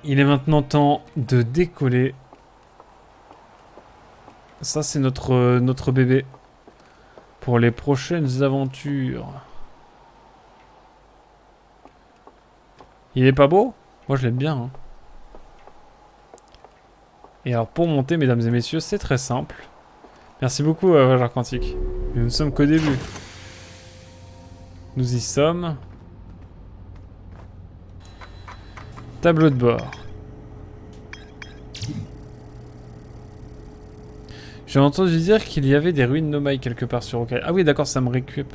Il est maintenant temps de décoller. Ça, c'est notre bébé. Pour les prochaines aventures. Il est pas beau? Moi, je l'aime bien. Hein. Et alors, pour monter, mesdames et messieurs, c'est très simple. Merci beaucoup, Roger Quantique. Et nous ne sommes qu'au début. Nous y sommes. Tableau de bord. J'ai entendu dire qu'il y avait des ruines Nomai quelque part sur Okai. Ah oui, d'accord, ça me récup...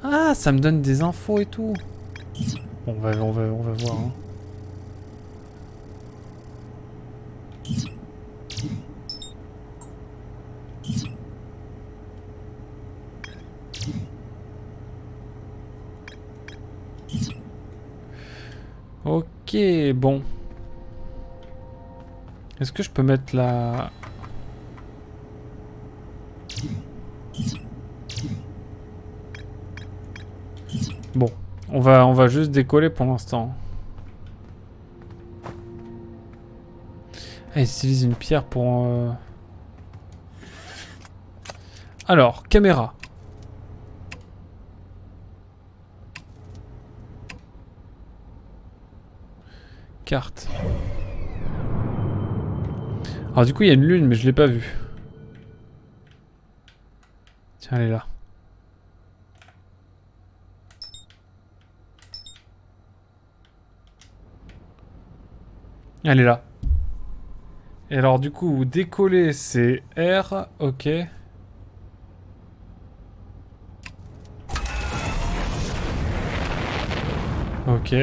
Ah, ça me donne des infos et tout. Bon, on va voir. Hein. Ok, bon. Est-ce que je peux mettre la... Bon, on va juste décoller pour l'instant. Ah, ils utilisent une pierre pour... Alors, caméra. Carte. Alors du coup, il y a une lune, mais je l'ai pas vue. Tiens, elle est là. Elle est là. Et alors du coup, décoller, c'est R. Ok. Ok.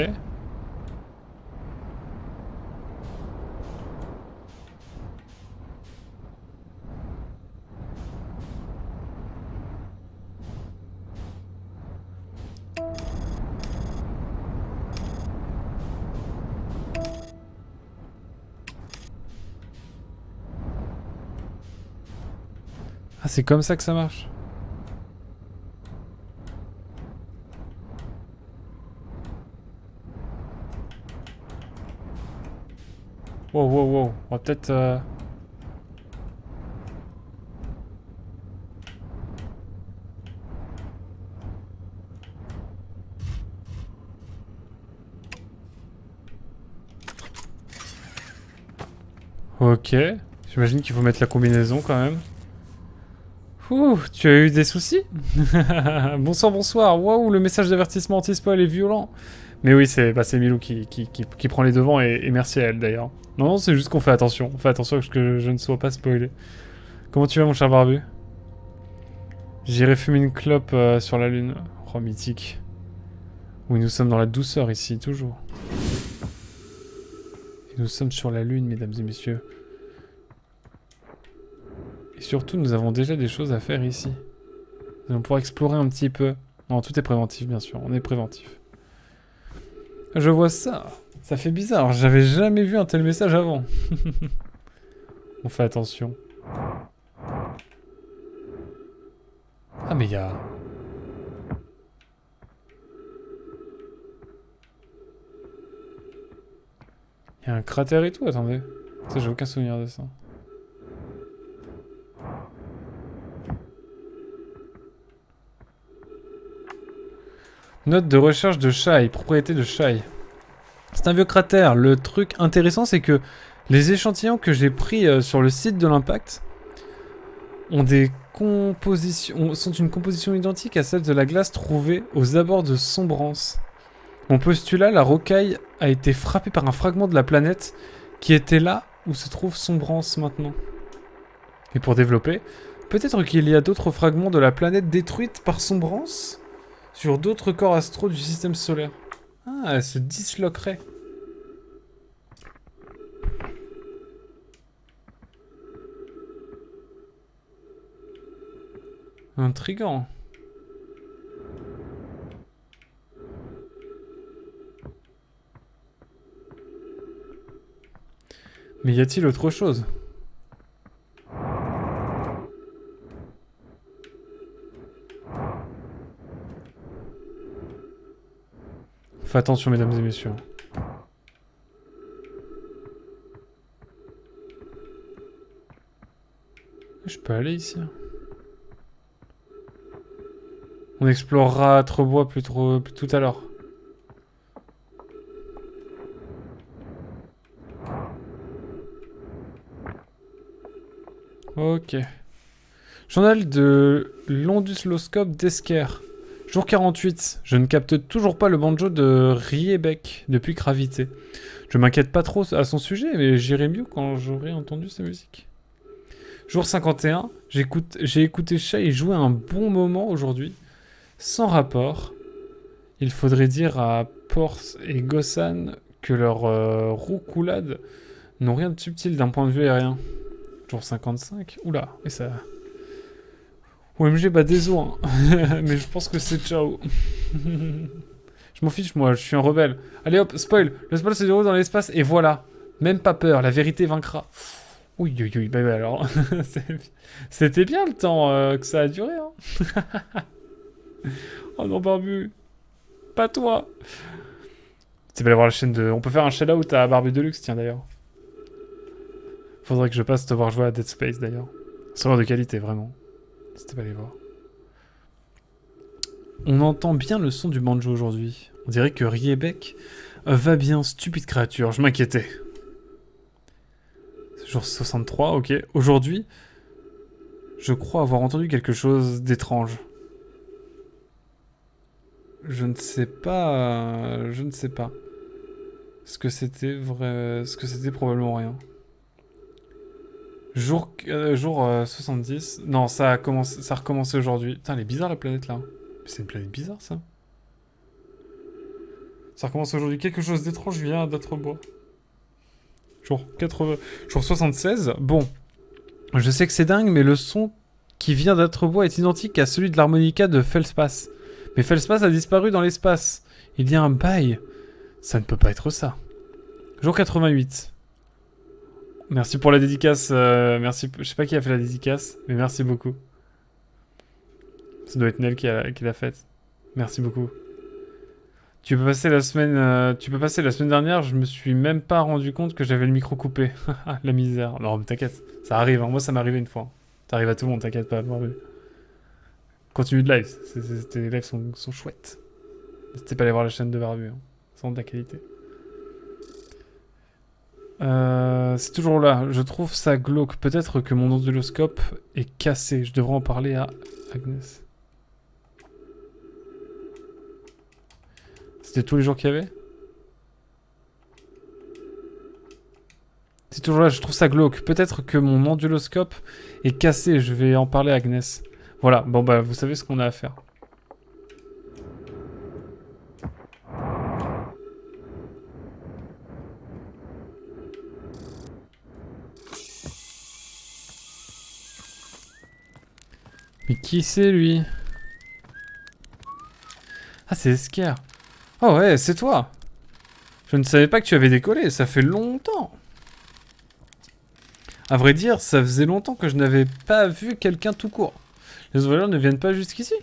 Ah, c'est comme ça que ça marche. Wow, wow, wow. On va peut-être... Ok. J'imagine qu'il faut mettre la combinaison quand même. Ouh, tu as eu des soucis? Bonsoir, bonsoir. Waouh, le message d'avertissement anti-spoil est violent. Mais oui, c'est Milou qui prend les devants et merci à elle d'ailleurs. Non, non, c'est juste qu'on fait attention. On fait attention à ce que je ne sois pas spoilé. Comment tu vas, mon cher barbu? J'irai fumer une clope sur la lune. Oh, mythique. Oui, nous sommes dans la douceur ici, toujours. Et nous sommes sur la lune, mesdames et messieurs. Et surtout, nous avons déjà des choses à faire ici. Nous allons pouvoir explorer un petit peu. Non, tout est préventif, bien sûr. On est préventif. Je vois ça. Ça fait bizarre. J'avais jamais vu un tel message avant. On fait attention. Ah, mais il y a... Il y a un cratère et tout, attendez. Ça, j'ai aucun souvenir de ça. Note de recherche de Shai, propriété de Shai. C'est un vieux cratère. Le truc intéressant, c'est que les échantillons que j'ai pris sur le site de l'impact ont des compositions, sont une composition identique à celle de la glace trouvée aux abords de Sombrance. Mon postulat, la rocaille a été frappée par un fragment de la planète qui était là où se trouve Sombrance maintenant. Et pour développer, peut-être qu'il y a d'autres fragments de la planète détruite par Sombrance sur d'autres corps astraux du système solaire. Ah, elle se disloquerait. Intriguant. Mais y a-t-il autre chose? Faites attention, mesdames et messieurs. Je peux aller ici. On explorera Trebois plus tout à l'heure. Ok. Journal de l'onduloscope d'Esker. Jour 48. Je ne capte toujours pas le banjo de Riebeck depuis Gravité. Je m'inquiète pas trop à son sujet, mais j'irai mieux quand j'aurai entendu sa musique. Jour 51. J'ai écouté Shay jouer un bon moment aujourd'hui. Sans rapport. Il faudrait dire à Porth et Gossan que leurs roucoulades n'ont rien de subtil d'un point de vue aérien. Jour 55. Oula, et ça... OMG, bah désolé, hein. Mais je pense que c'est ciao. Je m'en fiche, moi, je suis un rebelle. Allez hop, spoil. Le spoil se déroule dans l'espace, et voilà. Même pas peur, la vérité vaincra. Oui, oui, oui, bah alors... C'était bien le temps que ça a duré, hein. Oh non, Barbu. Pas toi. Tu vas aller voir la chaîne de... On peut faire un shout-out à Barbu Deluxe, tiens, d'ailleurs. Faudrait que je passe te voir jouer à Dead Space, d'ailleurs. C'est de qualité, vraiment. C'était pas aller voir. On entend bien le son du banjo aujourd'hui. On dirait que Riebeck va bien, stupide créature. Je m'inquiétais. Jour 63, ok. Aujourd'hui, je crois avoir entendu quelque chose d'étrange. Je ne sais pas... Je ne sais pas. Ce que c'était vrai... Ce que c'était probablement rien. Jour 70. Non, ça a recommencé aujourd'hui. Putain, elle est bizarre la planète là. C'est une planète bizarre ça. Ça recommence aujourd'hui. Quelque chose d'étrange vient d'Atrebois. Jour 76. Bon. Je sais que c'est dingue, mais le son qui vient d'Atrebois est identique à celui de l'harmonica de Felspace. Mais Felspace a disparu dans l'espace. Il y a un bail. Ça ne peut pas être ça. Jour 88. Merci pour la dédicace. Merci. Je sais pas qui a fait la dédicace, mais merci beaucoup. Ça doit être Nel qui l'a faite. Merci beaucoup. Tu peux passer la semaine dernière, je me suis même pas rendu compte que j'avais le micro coupé. La misère. Non, mais t'inquiète. Ça arrive, hein. Moi, ça m'est arrivé une fois. Ça arrive à tout le monde, t'inquiète pas. Continue de live. Tes lives sont chouettes. N'hésitez pas à aller voir la chaîne de Barbu. Hein. C'est vraiment de la qualité. C'est toujours là. Je trouve ça glauque. Peut-être que mon onduloscope est cassé. Je devrais en parler à Agnès. C'était tous les jours qu'il y avait? C'est toujours là. Je trouve ça glauque. Peut-être que mon onduloscope est cassé. Je vais en parler à Agnès. Voilà. Bon, bah, vous savez ce qu'on a à faire. Mais qui c'est lui? Ah, c'est Esker. Oh ouais, c'est toi. Je ne savais pas que tu avais décollé, ça fait longtemps. À vrai dire, ça faisait longtemps que je n'avais pas vu quelqu'un tout court. Les voyageurs ne viennent pas jusqu'ici.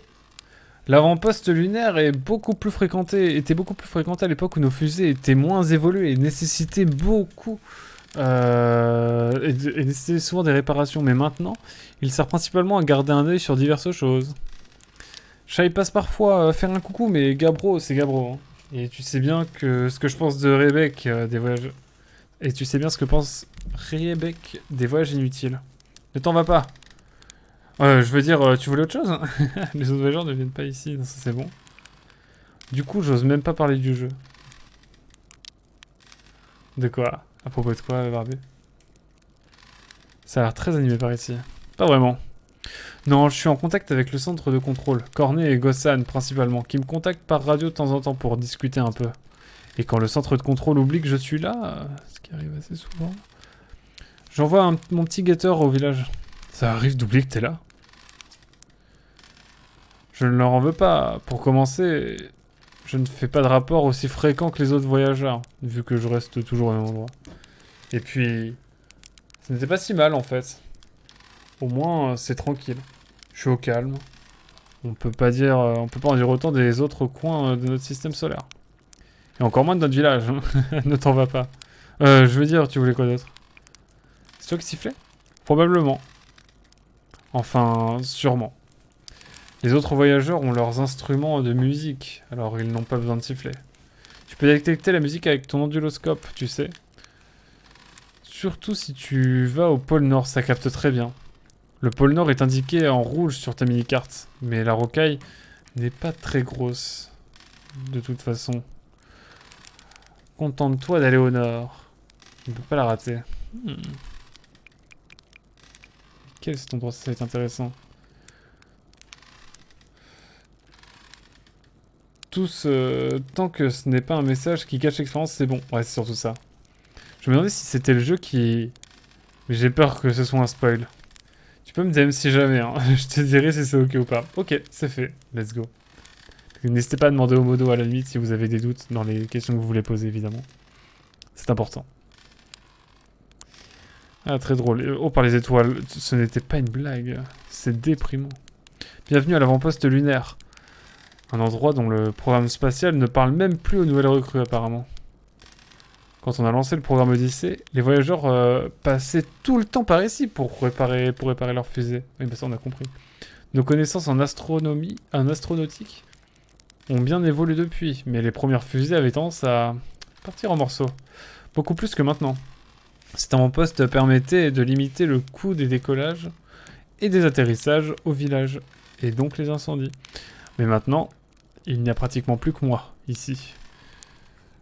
L'avant-poste lunaire était beaucoup plus fréquenté à l'époque où nos fusées étaient moins évoluées et nécessitaient beaucoup... et nécessitaient souvent des réparations. Mais maintenant, il sert principalement à garder un œil sur diverses choses. Shai passe parfois faire un coucou, mais Gabro, c'est Gabro. Hein. Et tu sais bien que ce que je pense de Riebeck des voyages... Et tu sais bien ce que pense Riebeck des voyages inutiles. Ne t'en va pas. Je veux dire, tu voulais autre chose? Les autres voyageurs ne viennent pas ici, non, ça c'est bon. Du coup, j'ose même pas parler du jeu. De quoi? À propos de quoi, Barbu? Ça a l'air très animé par ici. Pas vraiment. Non, je suis en contact avec le centre de contrôle, Cornet et Gossan principalement, qui me contactent par radio de temps en temps pour discuter un peu. Et quand le centre de contrôle oublie que je suis là, ce qui arrive assez souvent, j'envoie mon petit guetteur au village. Ça arrive d'oublier que t'es là. Je ne leur en veux pas. Pour commencer, je ne fais pas de rapport aussi fréquent que les autres voyageurs, vu que je reste toujours au même endroit. Et puis, ce n'était pas si mal en fait. Au moins, c'est tranquille. Je suis au calme. On peut pas en dire autant des autres coins de notre système solaire. Et encore moins de notre village, hein. Ne t'en va pas. Je veux dire, tu voulais quoi d'autre? C'est toi qui sifflais? Probablement. Enfin, sûrement. Les autres voyageurs ont leurs instruments de musique, alors ils n'ont pas besoin de siffler. Tu peux détecter la musique avec ton onduloscope, tu sais. Surtout si tu vas au pôle Nord, ça capte très bien. Le pôle Nord est indiqué en rouge sur ta mini-carte, mais la rocaille n'est pas très grosse, de toute façon. Contente-toi d'aller au Nord. On ne peut pas la rater. Quel est cet endroit? Ça va être intéressant. Tant que ce n'est pas un message qui cache l'expérience, c'est bon. Ouais, c'est surtout ça. Je me demandais si c'était le jeu qui... Mais j'ai peur que ce soit un spoil. Tu peux me DM si jamais, hein. Je te dirai si c'est ok ou pas. Ok, c'est fait. Let's go. N'hésitez pas à demander au modo à la limite si vous avez des doutes dans les questions que vous voulez poser, évidemment. C'est important. Ah, très drôle. Oh, par les étoiles. Ce n'était pas une blague. C'est déprimant. Bienvenue à l'avant-poste lunaire. Un endroit dont le programme spatial ne parle même plus aux nouvelles recrues, apparemment. Quand on a lancé le programme Odyssée, les voyageurs passaient tout le temps par ici pour réparer leur fusée. Oui, bah ça, on a compris. Nos connaissances en astronomie, en astronautique, ont bien évolué depuis, mais les premières fusées avaient tendance à partir en morceaux. Beaucoup plus que maintenant. Cet avant-poste permettait de limiter le coût des décollages et des atterrissages au village, et donc les incendies. Mais maintenant, il n'y a pratiquement plus que moi, ici.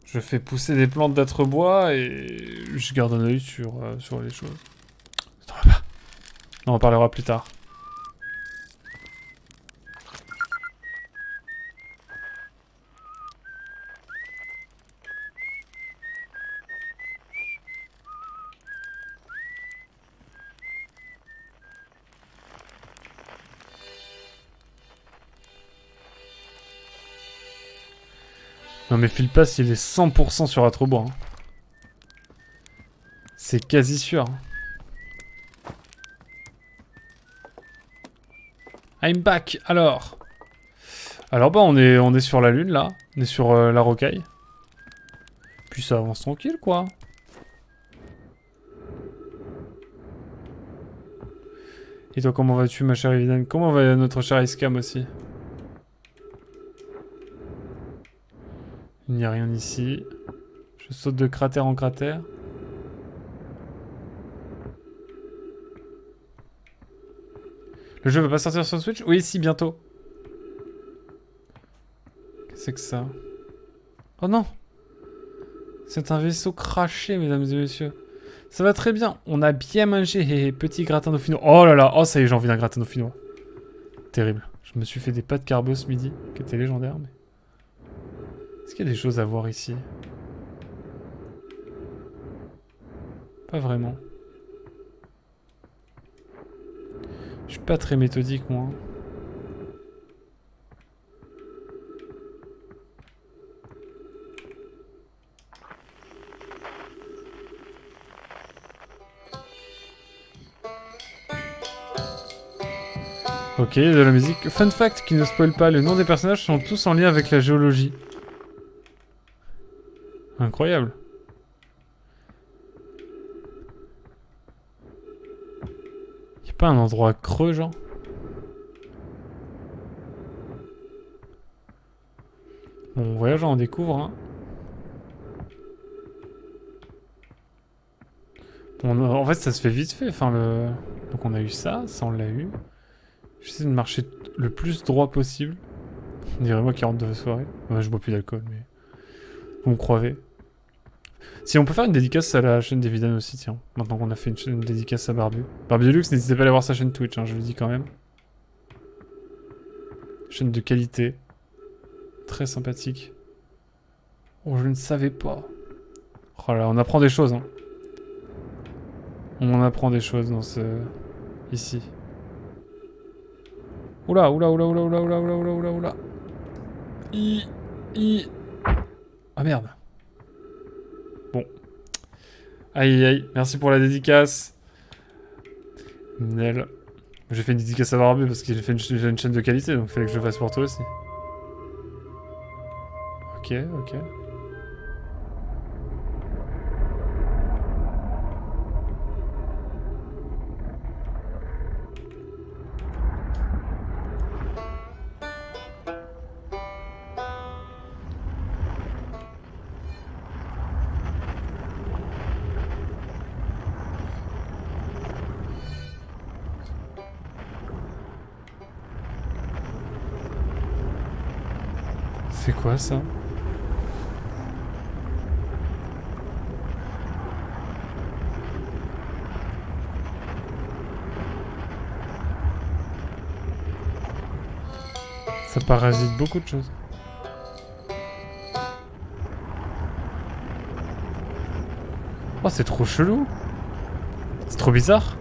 Je fais pousser des plantes d'âtre bois et je garde un œil sur les choses. T'en vas pas. On en parlera plus tard. Non mais Phil Pass, il est 100% sur Atrobois. Hein. C'est quasi sûr. I'm back, alors bah on est sur la lune là. On est sur la rocaille. Puis ça avance tranquille quoi. Et toi comment vas-tu ma chère Evidane? Comment va notre cher Icecam aussi? Il n'y a rien ici. Je saute de cratère en cratère. Le jeu va pas sortir sur Switch? Oui, si, bientôt. Qu'est-ce que c'est que ça? Oh non! C'est un vaisseau craché, mesdames et messieurs. Ça va très bien. On a bien mangé. Hé, petit gratin dauphinois. Oh là là. Oh, ça y est, j'ai envie d'un gratin dauphinois. Terrible. Je me suis fait des pâtes carbo ce midi, qui étaient légendaires, mais... Est-ce qu'il y a des choses à voir ici? Pas vraiment. Je suis pas très méthodique, moi. Ok, de la musique. Fun fact qui ne spoil pas, les noms des personnages sont tous en lien avec la géologie. Incroyable. Y'a pas un endroit creux, genre? Bon, voyage, on découvre, hein. Bon, en fait, ça se fait vite fait, enfin, le... Donc on a eu ça, ça on l'a eu. J'essaie de marcher le plus droit possible. On dirait moi qui rentre de la soirée. Ouais, je bois plus d'alcool, mais... Vous me croyez. Si on peut faire une dédicace à la chaîne d'Evidan aussi, tiens. Maintenant qu'on a fait une dédicace à Barbu. Barbu Deluxe, n'hésitez pas à aller voir sa chaîne Twitch, hein, je le dis quand même. Chaîne de qualité. Très sympathique. Oh, je ne savais pas. Oh là, on apprend des choses, hein. On apprend des choses dans ce... Ici. Oula, oula, oula, oula, oula, oula, oula, oula, oula. Ah merde. Bon. Aïe, aïe. Merci pour la dédicace. Nel. J'ai fait une dédicace à Barbu parce qu'il a fait une chaîne de qualité, donc il fallait que je le fasse pour toi aussi. Ok, ok. C'est quoi ça? Ça parasite beaucoup de choses. Oh, c'est trop chelou. C'est trop bizarre.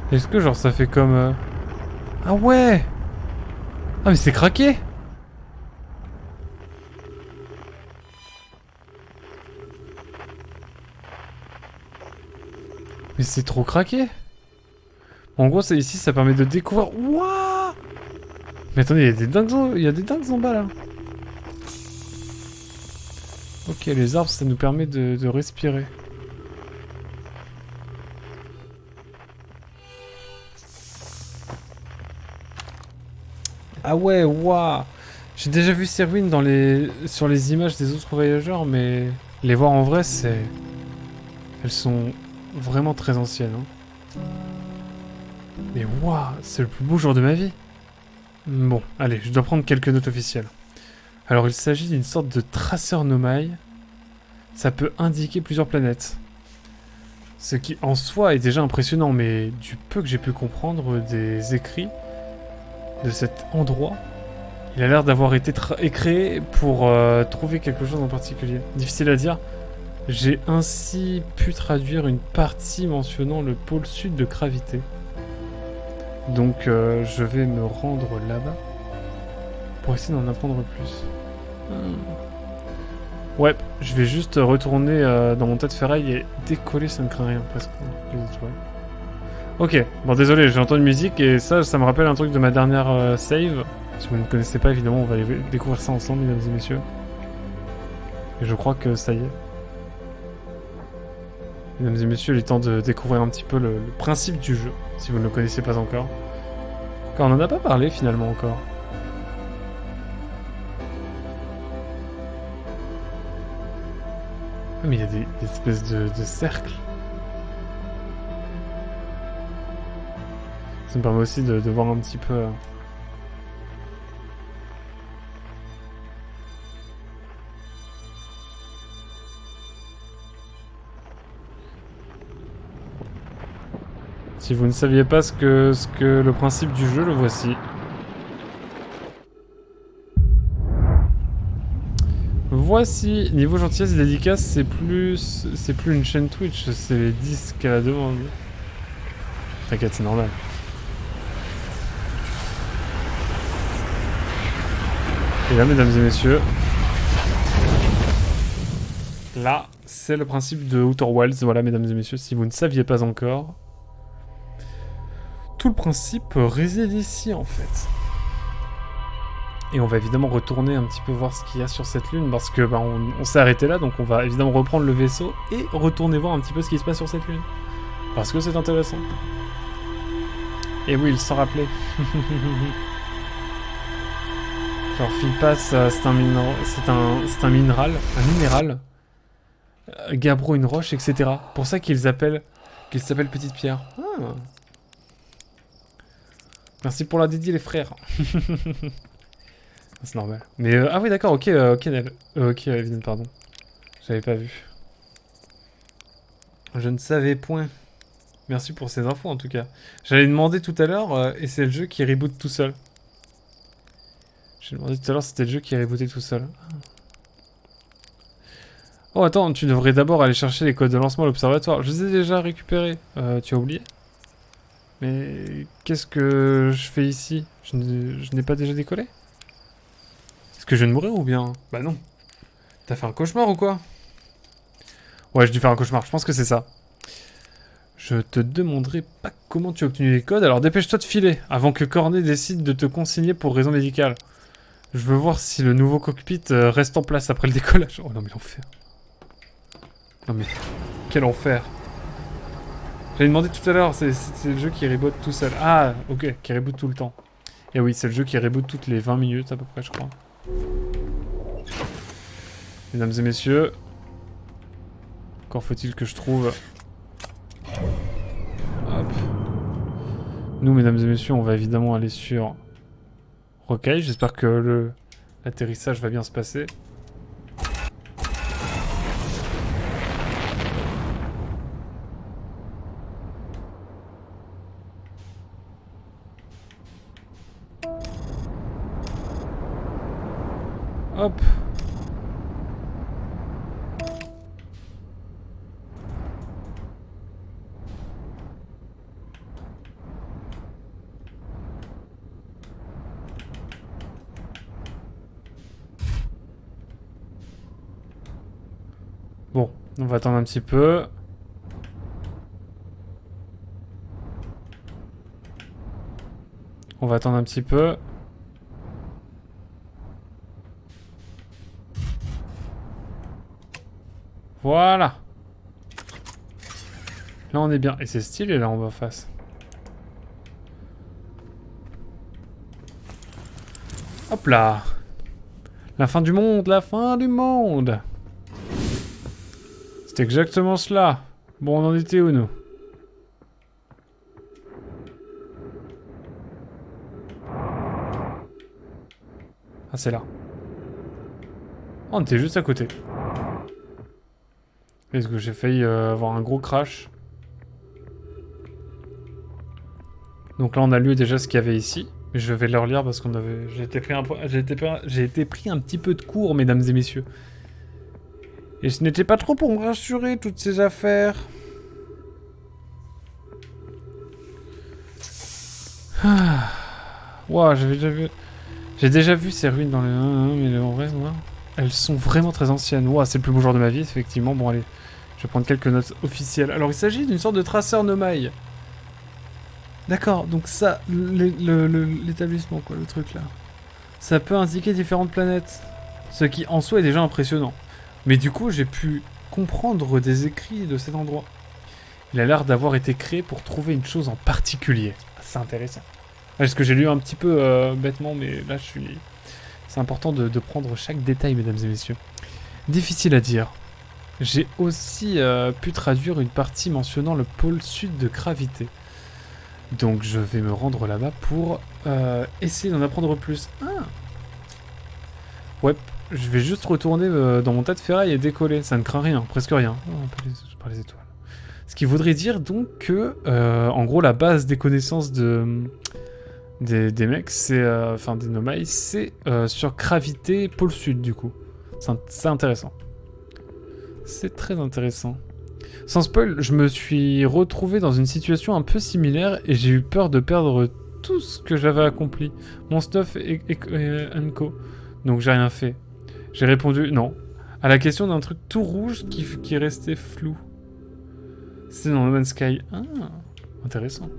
Est-ce que genre ça fait comme... Ah ouais! Ah mais c'est craqué! Mais c'est trop craqué! En gros, ici, ça permet de découvrir... Wouah! Mais attendez, il y a des dingues en bas, là. Ok, les arbres, ça nous permet de respirer. Ah ouais, waouh! J'ai déjà vu ces ruines sur les images des autres voyageurs, mais les voir en vrai, c'est... Elles sont vraiment très anciennes, hein. Mais waouh, c'est le plus beau jour de ma vie. Bon, allez, je dois prendre quelques notes officielles. Alors, il s'agit d'une sorte de traceur nomade. Ça peut indiquer plusieurs planètes. Ce qui, en soi, est déjà impressionnant, mais du peu que j'ai pu comprendre des écrits de cet endroit, il a l'air d'avoir été créé pour trouver quelque chose en particulier. Difficile à dire. J'ai ainsi pu traduire une partie mentionnant le pôle sud de gravité. Donc je vais me rendre là-bas pour essayer d'en apprendre plus. Ouais, je vais juste retourner dans mon tas de ferraille et décoller, ça ne craint rien presque. Les étoiles. Ok, bon désolé, j'ai entendu musique et ça me rappelle un truc de ma dernière save. Si vous ne connaissez pas, évidemment, on va découvrir ça ensemble, mesdames et messieurs. Et je crois que ça y est. Mesdames et messieurs, il est temps de découvrir un petit peu le principe du jeu, si vous ne le connaissez pas encore. Car on n'en a pas parlé finalement encore. Ah, mais il y a des espèces de cercles. Ça me permet aussi de voir un petit peu... Si vous ne saviez pas ce que le principe du jeu, le voici. Voici, niveau gentillesse et dédicace, c'est plus une chaîne Twitch, c'est les 10 qu'à la demande. T'inquiète, c'est normal. Et là, mesdames et messieurs, là, c'est le principe de Outer Wilds. Voilà, mesdames et messieurs, si vous ne saviez pas encore, tout le principe réside ici, en fait. Et on va évidemment retourner un petit peu voir ce qu'il y a sur cette lune, parce que bah, on s'est arrêté là, donc on va évidemment reprendre le vaisseau et retourner voir un petit peu ce qui se passe sur cette lune. Parce que c'est intéressant. Et oui, il s'en rappelait. Genre, Philpass, c'est un minéral. Gabbro, une roche, etc. Pour ça qu'il s'appelle Petite Pierre. Ah. Merci pour la dédie, les frères. C'est normal. Mais ah oui, d'accord, ok, Nel. Ok, Evelyn, pardon. J'avais pas vu. Je ne savais point. Merci pour ces infos, en tout cas. J'allais demander tout à l'heure, et c'est le jeu qui reboot tout seul. J'ai demandé tout à l'heure si c'était le jeu qui rebootait tout seul. Oh, attends, tu devrais d'abord aller chercher les codes de lancement à l'observatoire. Je les ai déjà récupérés. Tu as oublié? Mais qu'est-ce que je fais ici? Je n'ai pas déjà décollé? Est-ce que je viens de mourir ou bien? Bah non. T'as fait un cauchemar ou quoi? Ouais, j'ai dû faire un cauchemar. Je pense que c'est ça. Je te demanderai pas comment tu as obtenu les codes, alors dépêche-toi de filer, avant que Cornet décide de te consigner pour raison médicale. Je veux voir si le nouveau cockpit reste en place après le décollage. Oh non mais l'enfer. Non mais, quel enfer. J'avais demandé tout à l'heure, c'est le jeu qui reboot tout seul. Ah, ok, qui reboot tout le temps. Et oui, c'est le jeu qui reboot toutes les 20 minutes à peu près, je crois. Mesdames et messieurs, Encore faut-il que je trouve... Hop. Nous, mesdames et messieurs, on va évidemment aller sur Rocaille. J'espère que l'atterrissage va bien se passer. Hop. Bon, on va attendre un petit peu. On va attendre un petit peu. Voilà. Là on est bien. Et c'est stylé là en bas face. Hop là. La fin du monde, la fin du monde. C'est exactement cela. Bon, on en était où nous? Ah, c'est là. Oh, on était juste à côté. Est-ce que j'ai failli avoir un gros crash? Donc là, on a lu déjà ce qu'il y avait ici. Mais je vais le relire parce qu'on avait... J'ai été pris un petit peu de cours, mesdames et messieurs. Et ce n'était pas trop pour me rassurer, toutes ces affaires. Ah. Wow, j'avais déjà vu... J'ai déjà vu ces ruines dans les... Mais en vrai, elles sont vraiment très anciennes. Wow, c'est le plus beau jour de ma vie, effectivement. Bon, allez, je vais prendre quelques notes officielles. Alors, il s'agit d'une sorte de traceur nomade. D'accord, donc ça, l'établissement, quoi, le truc là. Ça peut indiquer différentes planètes. Ce qui, en soi, est déjà impressionnant. Mais du coup, j'ai pu comprendre des écrits de cet endroit. Il a l'air d'avoir été créé pour trouver une chose en particulier. C'est intéressant. C'est ce que j'ai lu un petit peu bêtement, mais là, c'est important de prendre chaque détail, mesdames et messieurs. Difficile à dire. J'ai aussi pu traduire une partie mentionnant le pôle sud de gravité. Donc, je vais me rendre là-bas pour essayer d'en apprendre plus. Ah. Ouais, je vais juste retourner dans mon tas de ferraille et décoller. Ça ne craint rien, presque rien. Oh, par les étoiles. Ce qui voudrait dire donc que, en gros, la base des connaissances des mecs, c'est, enfin des Nomai, c'est sur gravité pôle sud du coup. C'est intéressant. C'est très intéressant. Sans spoil, je me suis retrouvé dans une situation un peu similaire et j'ai eu peur de perdre tout ce que j'avais accompli. Mon stuff et co. Donc j'ai rien fait. J'ai répondu non. À la question d'un truc tout rouge qui est resté flou. C'est dans No Man's Sky. Ah, intéressant.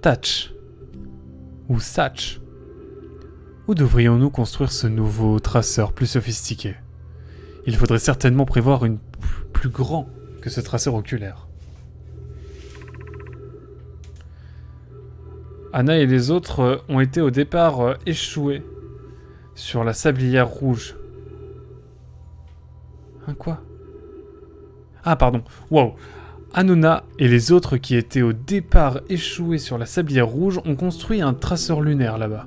Thatch. Ou Satch. Où devrions-nous construire ce nouveau traceur plus sophistiqué? Il faudrait certainement prévoir une plus grand que ce traceur oculaire. Anna et les autres ont été au départ échoués sur la sablière rouge. Hein, quoi? Ah, pardon. Wow. Hannona et les autres qui étaient au départ échoués sur la sablière rouge ont construit un traceur lunaire là-bas.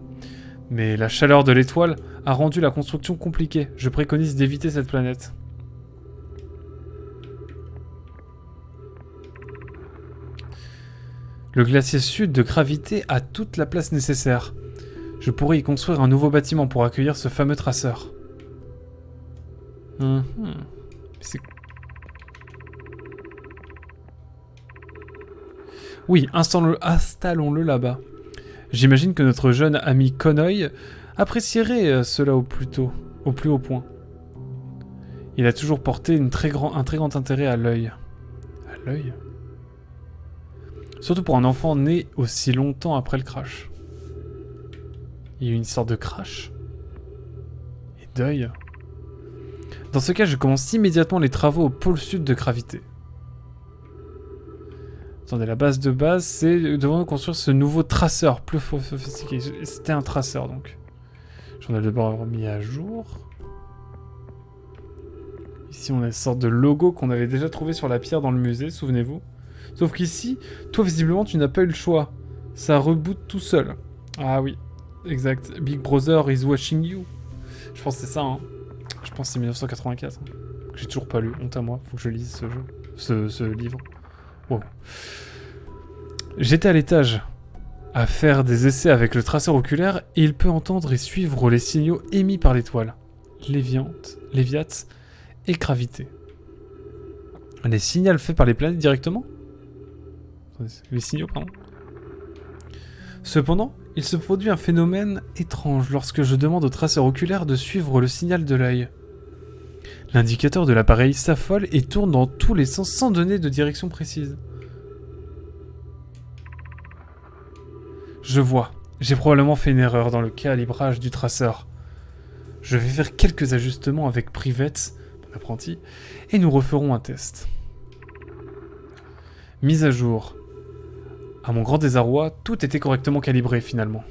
Mais la chaleur de l'étoile a rendu la construction compliquée. Je préconise d'éviter cette planète. Le glacier sud de gravité a toute la place nécessaire. Je pourrais y construire un nouveau bâtiment pour accueillir ce fameux traceur. Oui, installons-le là-bas. J'imagine que notre jeune ami Konoy apprécierait cela au plus haut point. Il a toujours porté un très grand intérêt à l'œil. À l'œil ? Surtout pour un enfant né aussi longtemps après le crash. Il y a eu une sorte de crash. Et d'œil. Dans ce cas, je commence immédiatement les travaux au pôle sud de gravité. Attendez, la base de base, c'est devons construire ce nouveau traceur plus sophistiqué. C'était un traceur donc. J'en ai d'abord mis à jour. Ici, on a une sorte de logo qu'on avait déjà trouvé sur la pierre dans le musée, souvenez-vous. Sauf qu'ici, toi, visiblement, tu n'as pas eu le choix. Ça reboot tout seul. Ah oui, exact. Big Brother is watching you. Je pense que c'est ça, hein. Je pense que c'est 1984. Hein. J'ai toujours pas lu, honte à moi. Faut que je lise ce jeu. Ce livre. Wow. J'étais à l'étage à faire des essais avec le traceur oculaire et il peut entendre et suivre les signaux émis par l'étoile. Léviate et gravité. Les signaux faits par les planètes directement? Les signaux, pardon. Cependant, il se produit un phénomène étrange lorsque je demande au traceur oculaire de suivre le signal de l'œil. L'indicateur de l'appareil s'affole et tourne dans tous les sens sans donner de direction précise. Je vois, j'ai probablement fait une erreur dans le calibrage du traceur. Je vais faire quelques ajustements avec Privette, mon apprenti, et nous referons un test. Mise à jour. À mon grand désarroi, tout était correctement calibré finalement.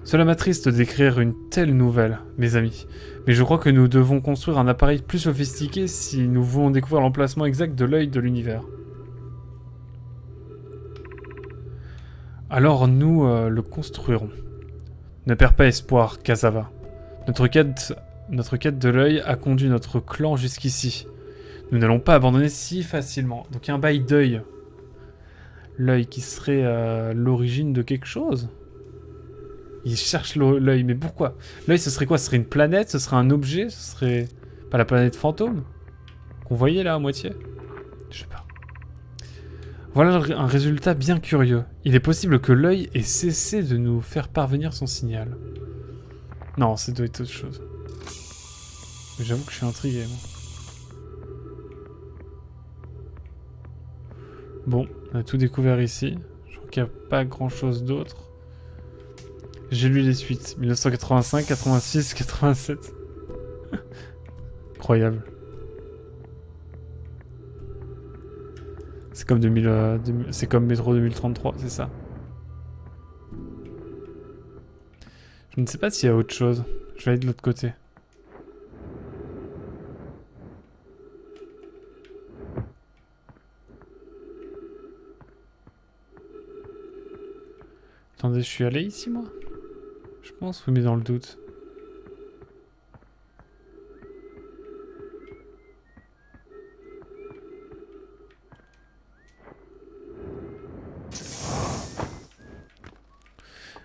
Cela m'attriste d'écrire une telle nouvelle, mes amis, mais je crois que nous devons construire un appareil plus sophistiqué si nous voulons découvrir l'emplacement exact de l'œil de l'univers. Alors nous le construirons. Ne perds pas espoir, Cassava. Notre quête de l'œil a conduit notre clan jusqu'ici. Nous n'allons pas abandonner si facilement. Donc il y a un bail d'œil. L'œil qui serait l'origine de quelque chose. Il cherche l'œil, mais pourquoi? L'œil, ce serait quoi? Ce serait une planète? Ce serait un objet? Ce serait pas la planète fantôme? Qu'on voyait là à moitié? Je sais pas. Voilà un résultat bien curieux. Il est possible que l'œil ait cessé de nous faire parvenir son signal. Non, ça doit être autre chose. J'avoue que je suis intrigué, moi. Bon, on a tout découvert ici. Je crois qu'il n'y a pas grand chose d'autre. J'ai lu les suites. 1985, 86, 87. Incroyable. C'est comme c'est comme Métro 2033, c'est ça. Je ne sais pas s'il y a autre chose. Je vais aller de l'autre côté. Attendez, je suis allé ici, moi? Je pense, vous mettez dans le doute.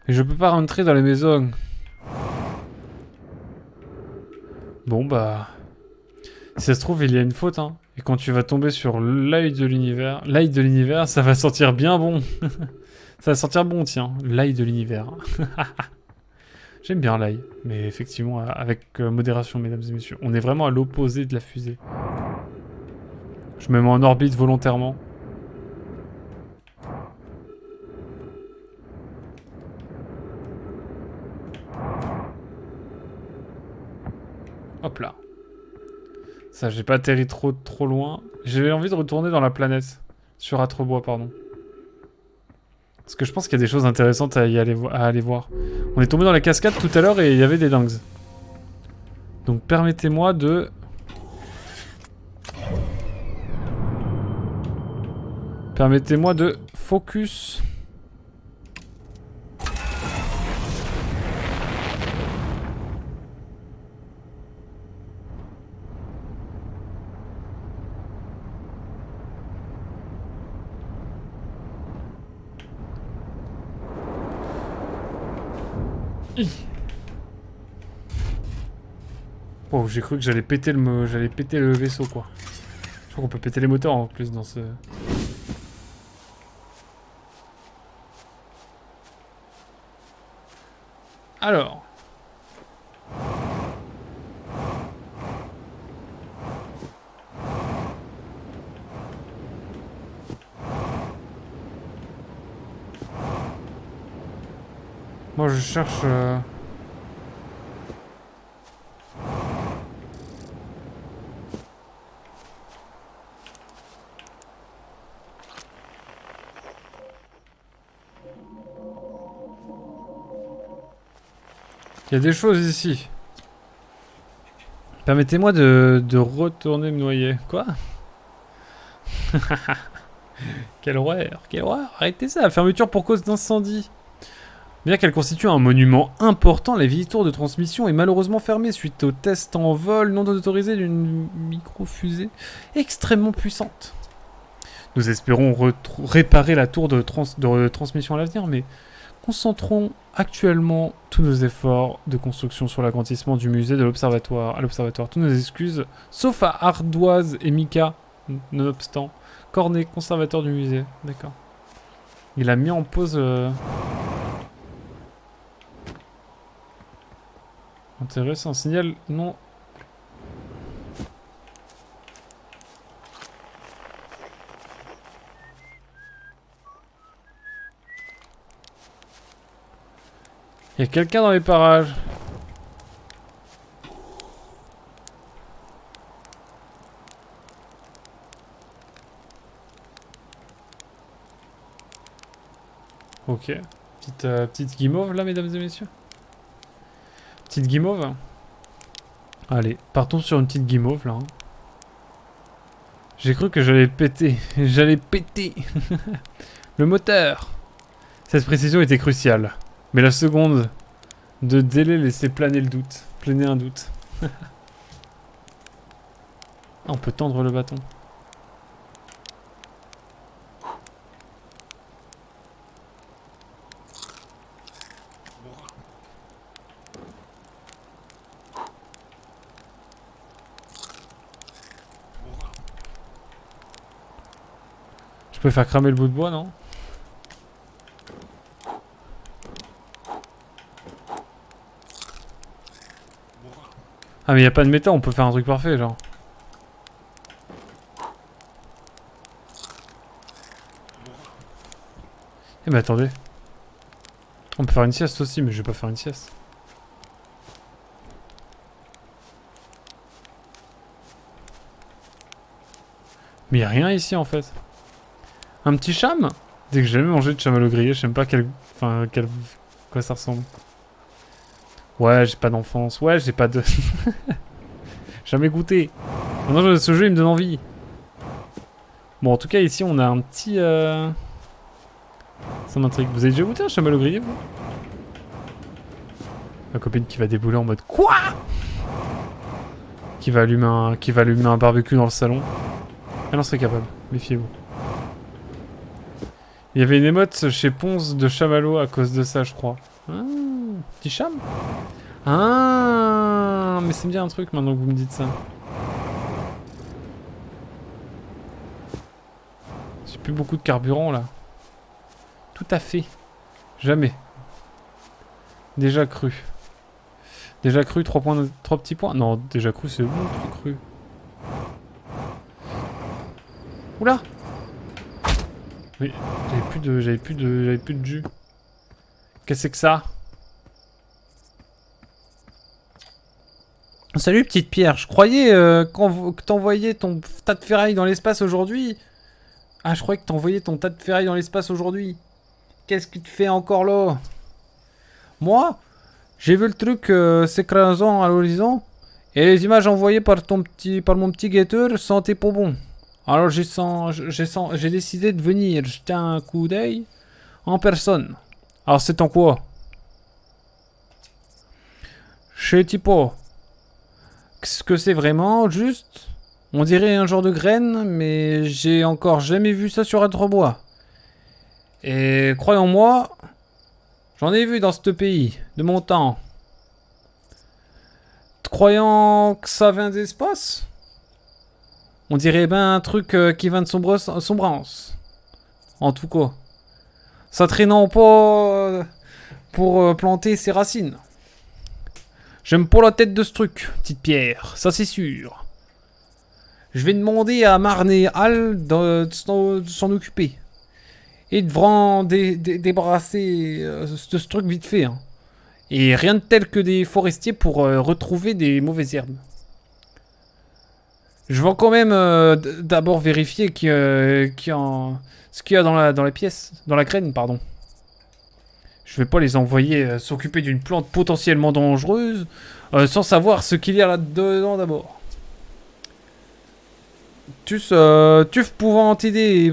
Mais je peux pas rentrer dans les maisons. Bon, bah... Si ça se trouve, il y a une faute, hein. Et quand tu vas tomber sur l'œil de l'univers, ça va sentir bien bon. Ça va sentir bon, tiens. L'ail de l'univers. J'aime bien l'ail, mais effectivement, avec modération, mesdames et messieurs. On est vraiment à l'opposé de la fusée. Je me mets en orbite volontairement. Hop là. Ça, j'ai pas atterri trop loin. J'ai envie de retourner dans la planète. Sur Atrebois, pardon. Parce que je pense qu'il y a des choses intéressantes à aller voir. On est tombé dans la cascade tout à l'heure et il y avait des dingues. Donc permettez-moi de... Permettez-moi de focus. Oh, j'ai cru que j'allais péter le vaisseau, quoi. Je crois qu'on peut péter les moteurs en plus dans ce... Alors... Moi je cherche... Il y a des choses ici. Permettez-moi de retourner me noyer. Quoi? Quelle horreur, quelle horreur. Arrêtez ça, fermeture pour cause d'incendie. Bien qu'elle constitue un monument important, la vieille tour de transmission est malheureusement fermée suite au test en vol non autorisé d'une micro-fusée extrêmement puissante. Nous espérons réparer la tour de transmission à l'avenir, mais concentrons actuellement tous nos efforts de construction sur l'agrandissement du musée de l'observatoire. À l'observatoire, toutes nos excuses, sauf à Ardoise et Mika, nonobstant. Cornet, conservateur du musée. D'accord. Il a mis en pause... Intéressant. Signal non... Il y a quelqu'un dans les parages. Ok. Petite guimauve là, mesdames et messieurs. Petite guimauve. Allez, partons sur une petite guimauve là. Hein. J'ai cru que j'allais péter. J'allais péter. Le moteur. Cette précision était cruciale. Mais la seconde de délai laissait planer le doute. Planer un doute. Ah, on peut tendre le bâton. Je peux faire cramer le bout de bois, non? Ah mais y a pas de méta, on peut faire un truc parfait genre. Eh mais attendez. On peut faire une sieste aussi, mais je vais pas faire une sieste. Mais y a rien ici en fait. Un petit cham? Dès que j'ai jamais mangé de chamallow grillé, je sais même pas quoi ça ressemble. Ouais, j'ai pas d'enfance. Ouais, j'ai pas de... Jamais goûté. Maintenant, ce jeu, il me donne envie. Bon, en tout cas, ici, on a un petit... Ça m'intrigue. Vous avez déjà goûté un chamallow grillé, vous? Ma copine qui va débouler en mode... Quoi? Qui va allumer un barbecue dans le salon. Elle en serait capable. Méfiez-vous. Il y avait une émote chez Ponce de chamallow à cause de ça, je crois. Ah, petit cham? Ah, mais c'est bien un truc maintenant que vous me dites ça. J'ai plus beaucoup de carburant là. Tout à fait. Jamais. Déjà cru. Déjà cru, 3 petits points. Non, déjà cru, c'est bon, trop cru. Oula! Oui, j'avais plus de jus. Qu'est-ce que c'est que ça? Salut petite pierre, je croyais que t'envoyais ton tas de ferraille dans l'espace aujourd'hui. Ah, je croyais que t'envoyais ton tas de ferraille dans l'espace aujourd'hui. Qu'est-ce qui te fait encore là? Moi, j'ai vu le truc s'écrasant à l'horizon et les images envoyées par mon petit guetteur sentaient pas bon. Alors j'ai décidé de venir jeter un coup d'œil en personne. Alors c'est en quoi? Je sais pas. Ce que c'est vraiment, juste, on dirait un genre de graine, mais j'ai encore jamais vu ça sur un bois. Et croyons-moi, j'en ai vu dans ce pays, de mon temps. Croyant que ça vient d'espace, on dirait bien un truc qui vient de sombrance. En tout cas. Ça traînant pas pour planter ses racines. J'aime pas la tête de ce truc, petite pierre, ça c'est sûr. Je vais demander à Marné Hall de s'en occuper. Et de vraiment débarrasser de ce truc vite fait. Hein. Et rien de tel que des forestiers pour retrouver des mauvaises herbes. Je vais quand même d'abord vérifier ce qu'il y a dans la pièce, dans la graine, pardon. Je vais pas les envoyer s'occuper d'une plante potentiellement dangereuse sans savoir ce qu'il y a là-dedans d'abord. Tuf pouvant t'aider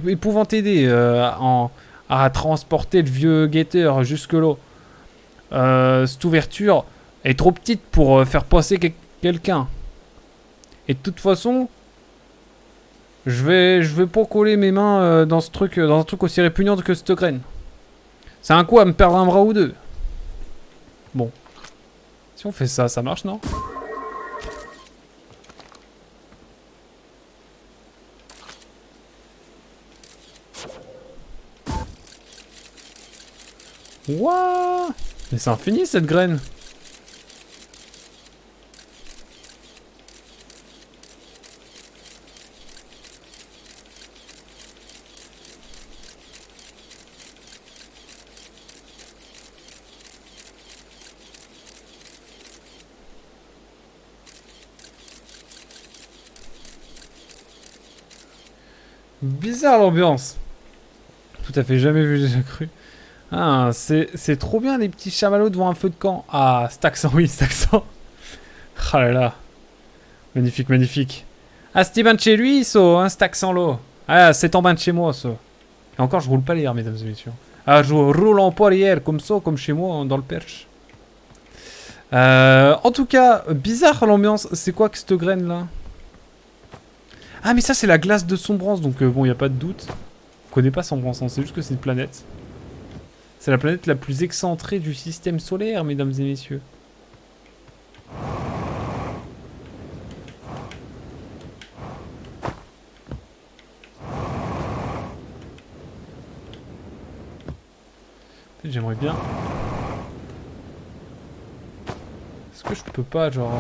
à transporter le vieux guetteur jusque là. Cette ouverture est trop petite pour faire passer quelqu'un. Et de toute façon, je vais pas coller mes mains dans un truc aussi répugnant que cette graine. C'est un coup à me perdre un bras ou deux. Bon. Si on fait ça, ça marche, non? Wouah! Mais c'est infini cette graine. Bizarre l'ambiance. Tout à fait jamais vu, déjà cru. Ah, c'est trop bien les petits chamallows devant un feu de camp. Ah, cet accent, oui, cet accent. Ah là là. Magnifique, magnifique. Ah, c'est bien de chez lui, ça, hein, cet accent-là. Ah, c'est en bas de chez moi, ça. Et encore, je roule pas les airs, mesdames et messieurs. Ah, je roule en pas les airs, comme ça, comme chez moi, dans le Perche. En tout cas, bizarre l'ambiance. C'est quoi que cette graine-là? Ah, mais ça, c'est la glace de Sombrance, donc bon, y a pas de doute. On connaît pas Sombrance, on sait juste que c'est une planète. C'est la planète la plus excentrée du système solaire, mesdames et messieurs. J'aimerais bien. Est-ce que je peux pas, genre...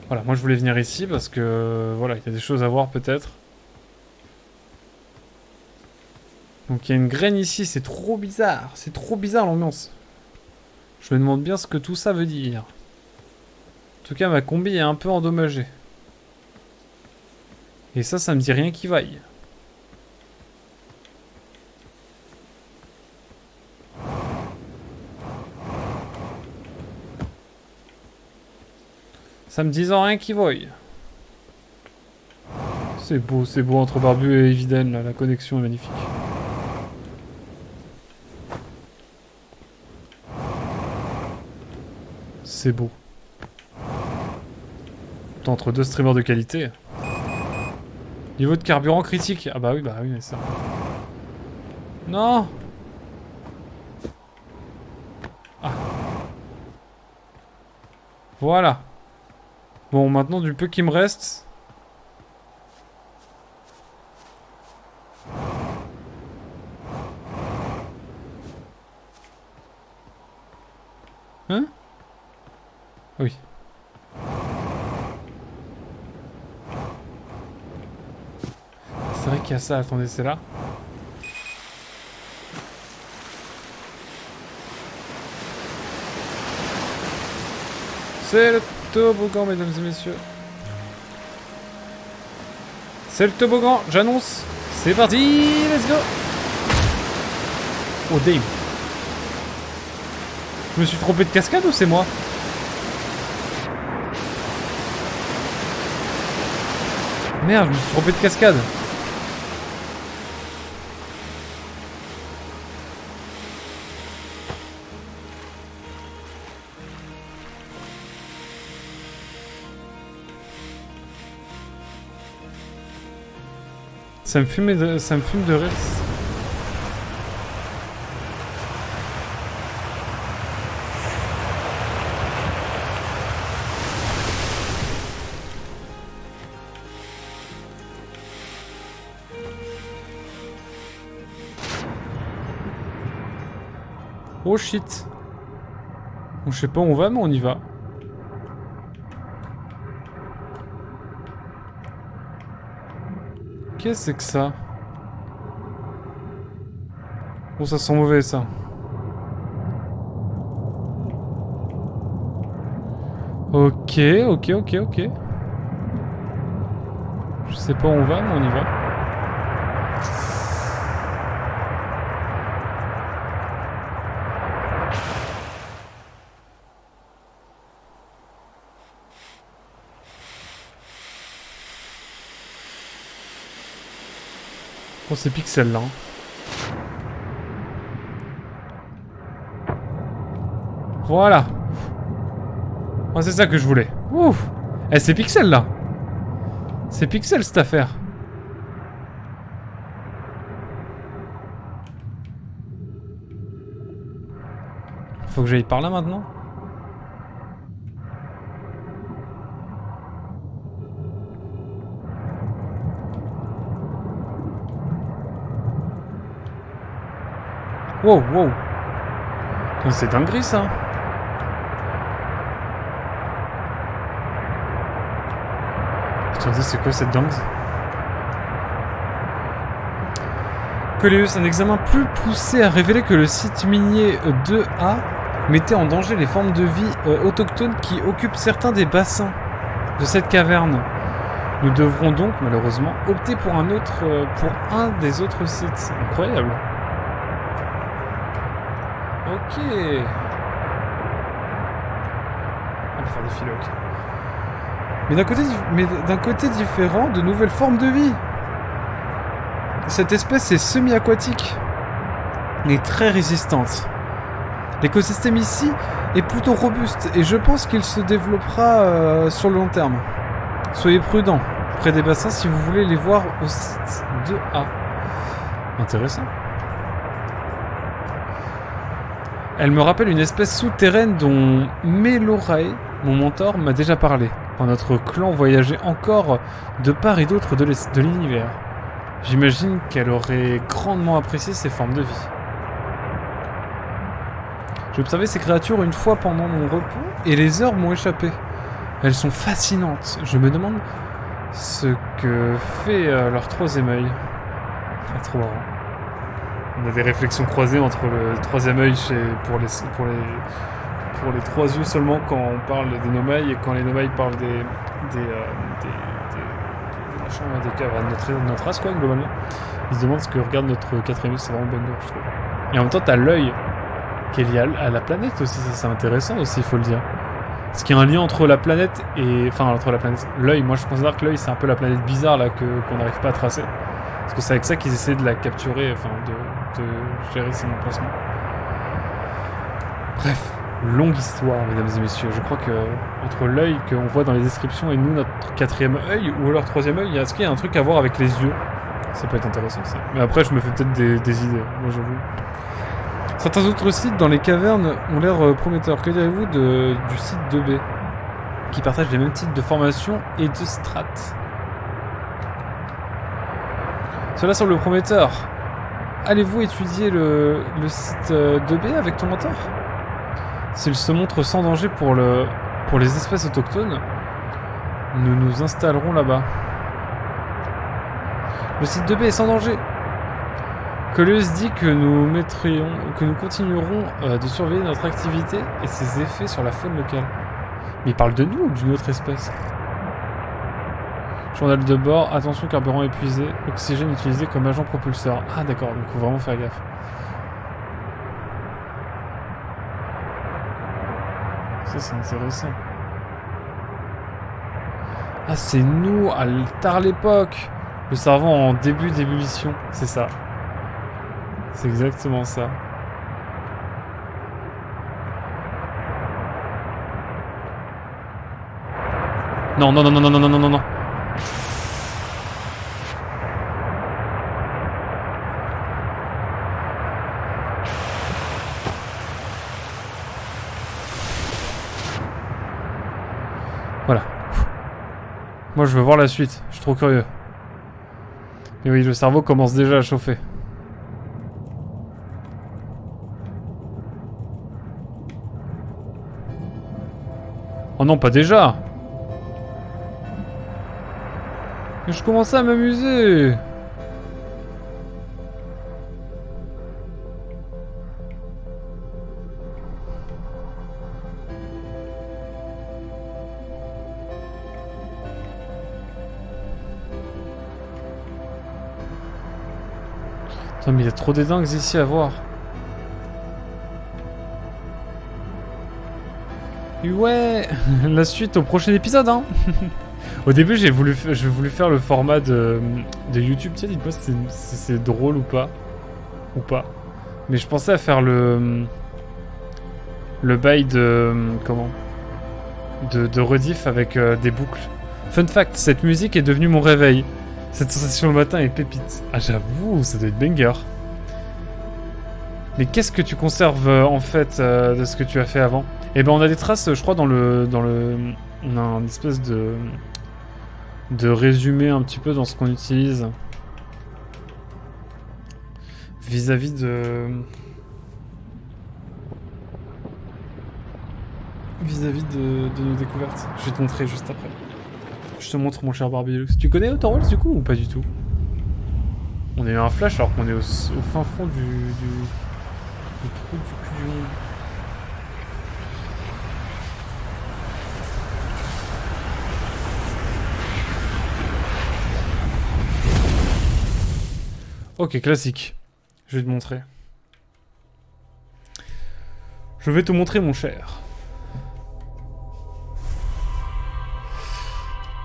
Voilà, moi je voulais venir ici parce que... Voilà, il y a des choses à voir peut-être. Donc il y a une graine ici, c'est trop bizarre. C'est trop bizarre l'ambiance. Je me demande bien ce que tout ça veut dire. En tout cas, ma combi est un peu endommagée. Et ça me dit rien qui vaille. Ça me disant rien qui vaille. C'est beau entre Barbu et Eviden, là, la connexion est magnifique. C'est beau. Entre deux streamers de qualité. Niveau de carburant critique. Ah bah oui, mais ça. Non. Ah. Voilà. Bon, maintenant, du peu qui me reste... Hein? Oui. C'est vrai qu'il y a ça, attendez, c'est là. C'est le toboggan, mesdames et messieurs. C'est le toboggan, j'annonce. C'est parti, let's go. Oh, damn. Je me suis trompé de cascade ou c'est moi? Merde, je me suis trompé de cascade. Ça me fume de rire. Oh shit. Bon, je sais pas où on va, mais on y va. Qu'est-ce que c'est que ça? Oh, ça sent mauvais, ça. Ok. Je sais pas où on va, mais on y va. Oh, ces pixels là. Voilà. Oh, c'est ça que je voulais. Ouf. Eh, c'est pixels là. C'est pixels cette affaire. Faut que j'aille par là maintenant. Wow, wow. C'est dinguerie ça. Attendez, c'est quoi cette dingue? Coléus, un examen plus poussé a révélé que le site minier 2A mettait en danger les formes de vie autochtones qui occupent certains des bassins de cette caverne. Nous devrons donc, malheureusement, opter pour un des autres sites. Incroyable. Ok. On peut faire des filets, ok. Mais d'un côté différent, de nouvelles formes de vie. Cette espèce est semi-aquatique et très résistante. L'écosystème ici est plutôt robuste et je pense qu'il se développera sur le long terme. Soyez prudents près des bassins si vous voulez les voir au site 2A. Intéressant. Elle me rappelle une espèce souterraine dont Melorae, mon mentor, m'a déjà parlé, quand notre clan voyageait encore de part et d'autre de l'univers. J'imagine qu'elle aurait grandement apprécié ces formes de vie. J'ai observé ces créatures une fois pendant mon repos et les heures m'ont échappé. Elles sont fascinantes. Je me demande ce que fait leur troisième œil. C'est trop marrant. On a des réflexions croisées entre le troisième œil pour les trois yeux seulement quand on parle des Nomai et quand les Nomai parlent des caves, notre race quoi globalement. Ils se demandent ce que regarde notre quatrième œil, c'est vraiment banger je trouve. Et en même temps t'as l'œil qui est lié à la planète aussi, ça c'est intéressant aussi il faut le dire. Parce qu'il y a un lien entre la planète et... Enfin entre la planète... L'œil, moi je considère que l'œil c'est un peu la planète bizarre là qu'on n'arrive pas à tracer. Parce que c'est avec ça qu'ils essaient de la capturer, enfin de gérer son emplacement. Bref, longue histoire mesdames et messieurs. Je crois que entre l'œil qu'on voit dans les descriptions et nous notre quatrième œil ou alors troisième œil, est-ce qu'il y a un truc à voir avec les yeux? Ça peut être intéressant ça. Mais après je me fais peut-être des idées, moi j'avoue. Certains autres sites dans les cavernes ont l'air prometteurs. Que direz-vous du site 2B qui partage les mêmes types de formation et de strates? Cela semble prometteur. Allez-vous étudier le site 2B avec ton mentor? S'il se montre sans danger pour les espèces autochtones, nous nous installerons là-bas. Le site 2B est sans danger. Coleus dit que nous continuerons de surveiller notre activité et ses effets sur la faune locale. Mais il parle de nous ou d'une autre espèce? Journal de bord, attention carburant épuisé, oxygène utilisé comme agent propulseur. Ah d'accord, donc faut vraiment faire gaffe. Ça c'est intéressant. Ah c'est nous, à tard l'époque. Le cerveau en début d'ébullition, c'est ça. C'est exactement ça. Non, non, non, non, non, non, non, non, non. Voilà. Moi, je veux voir la suite. Je suis trop curieux. Mais oui, le cerveau commence déjà à chauffer. Oh non, pas déjà! Je commençais à m'amuser! Putain, mais il y a trop des dingues ici à voir. Ouais, la suite au prochain épisode, hein. Au début, j'ai voulu faire le format de YouTube. Tiens, dites-moi si c'est drôle ou pas. Ou pas. Mais je pensais à faire le bail de... comment de rediff avec des boucles. Fun fact, cette musique est devenue mon réveil. Cette sensation le matin est pépite. Ah, j'avoue, ça doit être banger. Mais qu'est-ce que tu conserves en fait de ce que tu as fait avant? Eh ben, on a des traces, je crois, dans le... On a une espèce de résumé un petit peu dans ce qu'on utilise. Vis-à-vis de... de nos découvertes. Je vais te montrer juste après. Je te montre mon cher Barbie Deluxe. Tu connais Outer Worlds du coup ou pas du tout? On a eu un flash alors qu'on est au fin fond du trou du cul du monde. Ok, classique. Je vais te montrer. Je vais te montrer mon cher.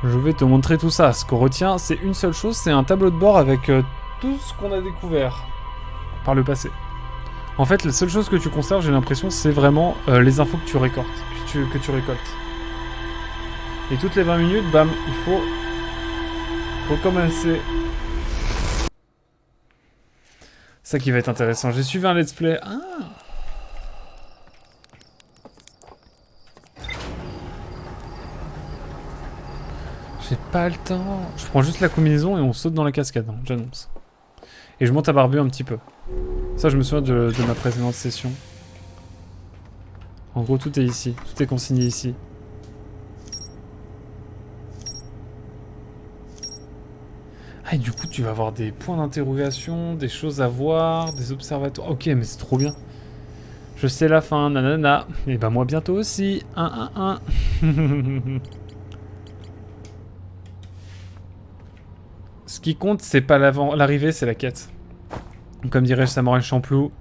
Je vais te montrer tout ça. Ce qu'on retient, c'est une seule chose, c'est un tableau de bord avec tout ce qu'on a découvert par le passé. En fait, la seule chose que tu conserves, j'ai l'impression, c'est vraiment les infos que tu récoltes. Que tu récoltes. Et toutes les 20 minutes, bam, il faut recommencer. Ça qui va être intéressant. J'ai suivi un let's play. Ah! J'ai pas le temps. Je prends juste la combinaison et on saute dans la cascade, hein, j'annonce. Et je monte à Barbu un petit peu. Ça, je me souviens de ma précédente session. En gros, tout est ici. Tout est consigné ici. Ah, et du coup, tu vas avoir des points d'interrogation, des choses à voir, des observatoires. Ok, mais c'est trop bien. Je sais la fin, nanana. Et bah moi bientôt aussi. 1-1-1. Ce qui compte, c'est pas l'arrivée, c'est la quête. Comme dirait Samurai Champloo,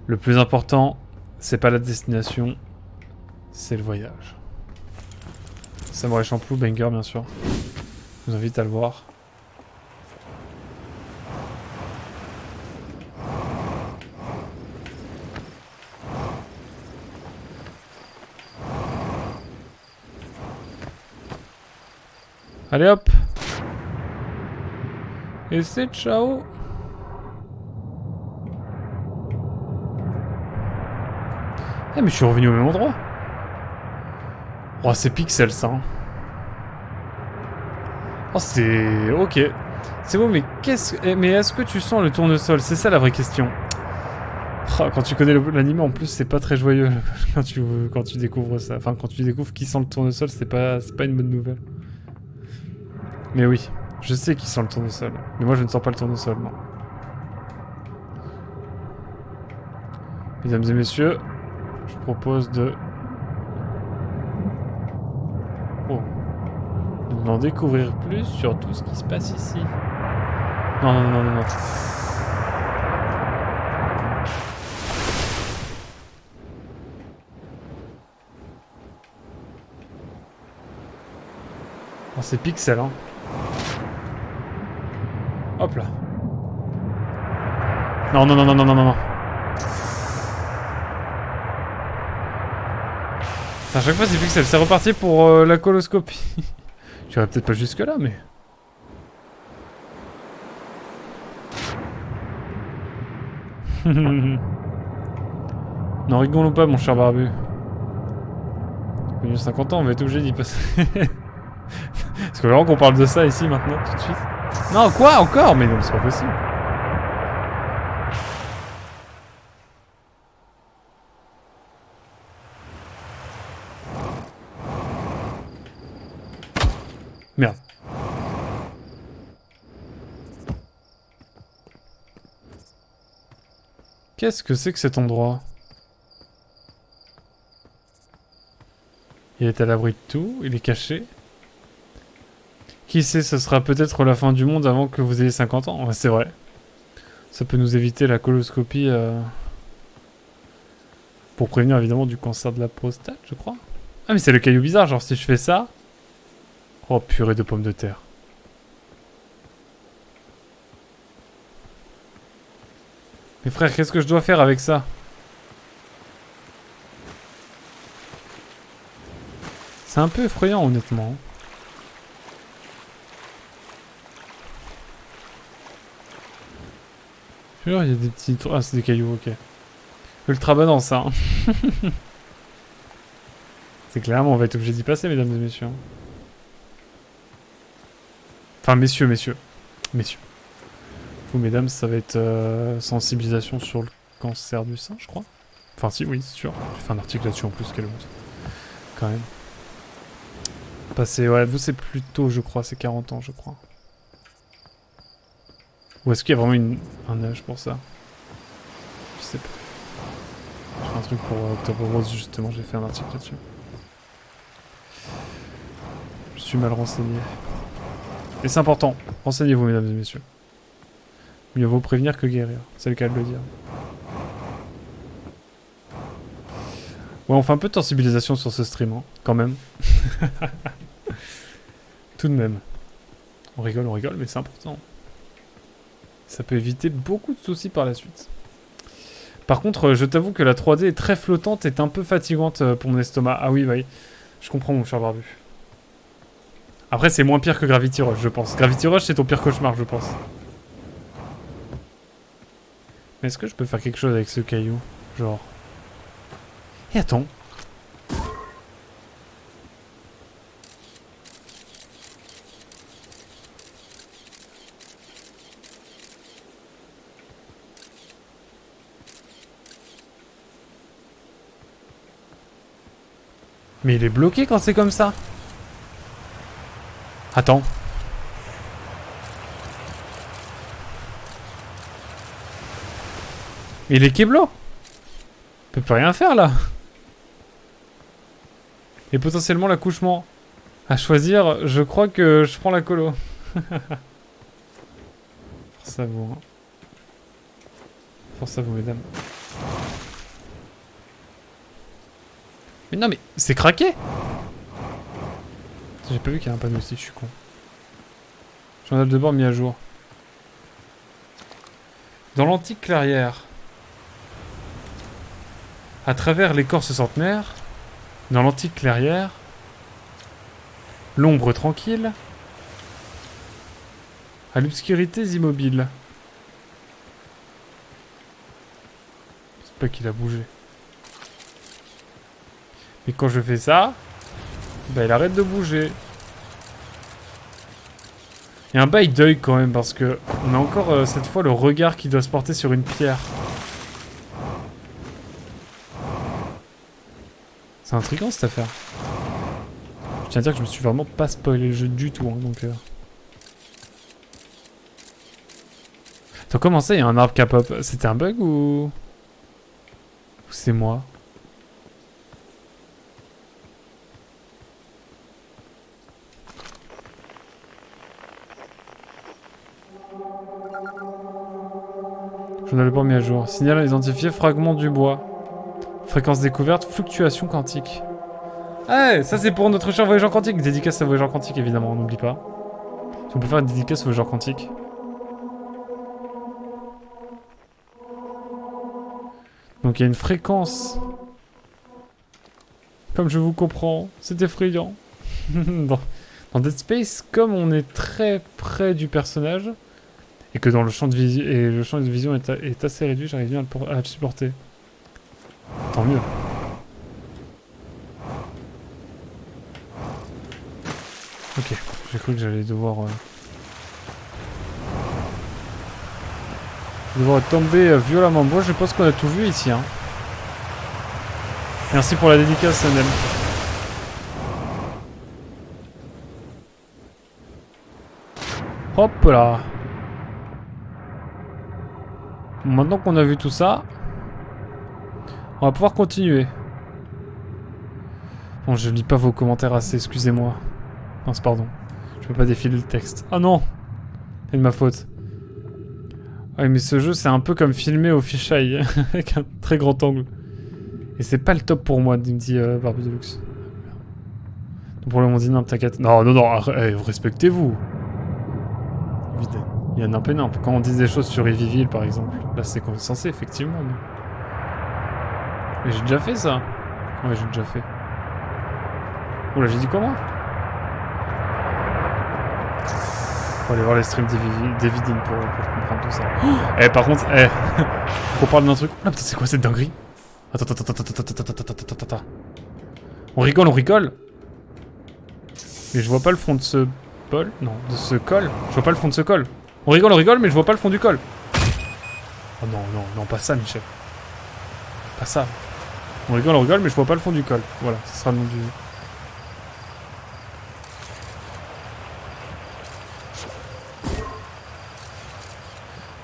le plus important, c'est pas la destination, c'est le voyage. Samurai Champloo, banger bien sûr. Je vous invite à le voir. Allez hop! Et c'est ciao! Ah mais je suis revenu au même endroit! Oh c'est pixel ça! Hein. Oh c'est... ok. C'est beau mais mais est-ce que tu sens le tournesol? C'est ça la vraie question. Oh, quand tu connais l'anime en plus c'est pas très joyeux quand tu découvres ça. Enfin quand tu découvres qui sent le tournesol c'est pas une bonne nouvelle. Mais oui, je sais qui sent le tournesol. Mais moi je ne sens pas le tournesol, non. Mesdames et messieurs, je propose de... oh. D'en découvrir plus sur tout ce qui se passe ici. Non, non, non, non, non. Oh, c'est pixel, hein. Hop là. Non, non, non, non, non, non, non, non. À chaque fois c'est pixel. C'est reparti pour la coloscopie. J'irai peut-être pas jusque là, mais... non, rigolons pas, mon cher barbu. Venu 50 ans, on va être obligé d'y passer. Parce que vraiment qu'on parle de ça ici maintenant, tout de suite. Non, quoi encore? Mais non, c'est pas possible. Merde. Qu'est-ce que c'est que cet endroit? Il est à l'abri de tout, il est caché. Qui sait, ce sera peut-être la fin du monde avant que vous ayez 50 ans. Ouais, c'est vrai. Ça peut nous éviter la coloscopie pour prévenir évidemment du cancer de la prostate, je crois. Ah mais c'est le caillou bizarre, genre si je fais ça... Oh, purée de pommes de terre. Mais frère, qu'est-ce que je dois faire avec ça? C'est un peu effrayant, honnêtement. Jure, il y a des petits... Ah, c'est des cailloux, ok. Ultra banal, ça. Hein. C'est clairement, on va être obligé d'y passer, mesdames et messieurs. Enfin, messieurs. Vous, mesdames, ça va être sensibilisation sur le cancer du sein, je crois. Enfin, si, oui, c'est sûr. J'ai fait un article là-dessus en plus, quelle honte. Quand même. Passer, ouais, vous, c'est plus tôt, je crois. C'est 40 ans, je crois. Ou est-ce qu'il y a vraiment un âge pour ça? Je sais pas. J'ai fait un truc pour Octobre Rose, justement, j'ai fait un article là-dessus. Je suis mal renseigné. Et c'est important, renseignez-vous, mesdames et messieurs. Mieux vaut prévenir que guérir, c'est le cas de le dire. Ouais, on fait un peu de sensibilisation sur ce stream, hein, quand même. Tout de même. On rigole, mais c'est important. Ça peut éviter beaucoup de soucis par la suite. Par contre, je t'avoue que la 3D est très flottante et est un peu fatigante pour mon estomac. Ah oui, bah oui. Je comprends, mon cher barbu. Après, c'est moins pire que Gravity Rush, je pense. Gravity Rush, c'est ton pire cauchemar, je pense. Mais est-ce que je peux faire quelque chose avec ce caillou? Genre... Et attends. Mais il est bloqué quand c'est comme ça. Attends. Mais il est Keblo. On peut plus rien faire là. Et potentiellement l'accouchement. À choisir, je crois que je prends la colo. Force à vous. Hein. Force à vous, mesdames. Mais non, mais c'est craqué. J'ai pas vu qu'il y a un panneau aussi, je suis con. Journal de bord mis à jour. Dans l'antique clairière. À travers l'écorce centenaire. Dans l'antique clairière. L'ombre tranquille. À l'obscurité immobiles. C'est pas qu'il a bougé. Mais quand je fais ça, bah il arrête de bouger. Il y a un bail d'œil quand même parce que on a encore cette fois le regard qui doit se porter sur une pierre. C'est intriguant cette affaire. Je tiens à dire que je me suis vraiment pas spoilé le jeu du tout, hein, donc... Attends, comment ça, il y a un arbre qui pop? C'était un bug ou c'est moi? Journal de bord mis à jour. Signal identifié, fragment du bois. Fréquence découverte, fluctuation quantique. Ah, ça c'est pour notre cher voyageur quantique. Dédicace à voyageur quantique, évidemment, on n'oublie pas. Si on peut faire une dédicace au voyageur quantique. Donc il y a une fréquence. Comme je vous comprends, c'est effrayant. Dans Dead Space, comme on est très près du personnage, et que dans le champ de vision, et le champ de vision est assez réduit, j'arrive bien à le supporter. Tant mieux. Ok, j'ai cru que j'allais devoir tomber violemment. Moi, je pense qu'on a tout vu ici. Hein. Merci pour la dédicace, Sanel. Hop là. Maintenant qu'on a vu tout ça, on va pouvoir continuer. Bon, je lis pas vos commentaires assez, excusez-moi. Mince, pardon. Je peux pas défiler le texte. Ah non! C'est de ma faute. Ouais, mais ce jeu, c'est un peu comme filmé au fisheye, avec un très grand angle. Et c'est pas le top pour moi, me dit Barbu Deluxe. Pour le mondinimp, t'inquiète. Non, non, non, respectez-vous. Évidemment. Il y a nimp et nimp. Quand on dit des choses sur Evyville, par exemple, là c'est censé, effectivement. Mais j'ai déjà fait ça. Ouais, j'ai déjà fait. Oula, j'ai dit comment? Faut aller voir les streams d'Evidine pour comprendre tout ça. Oh, par contre, faut qu'on parle d'un truc. Ah putain, c'est quoi cette dinguerie? Attends. On rigole. Mais je vois pas le fond de ce bol. Non, de ce col. Je vois pas le fond de ce col. On rigole, mais je vois pas le fond du col. Oh non, pas ça, Michel. Pas ça. On rigole, mais je vois pas le fond du col. Voilà, ce sera le nom du...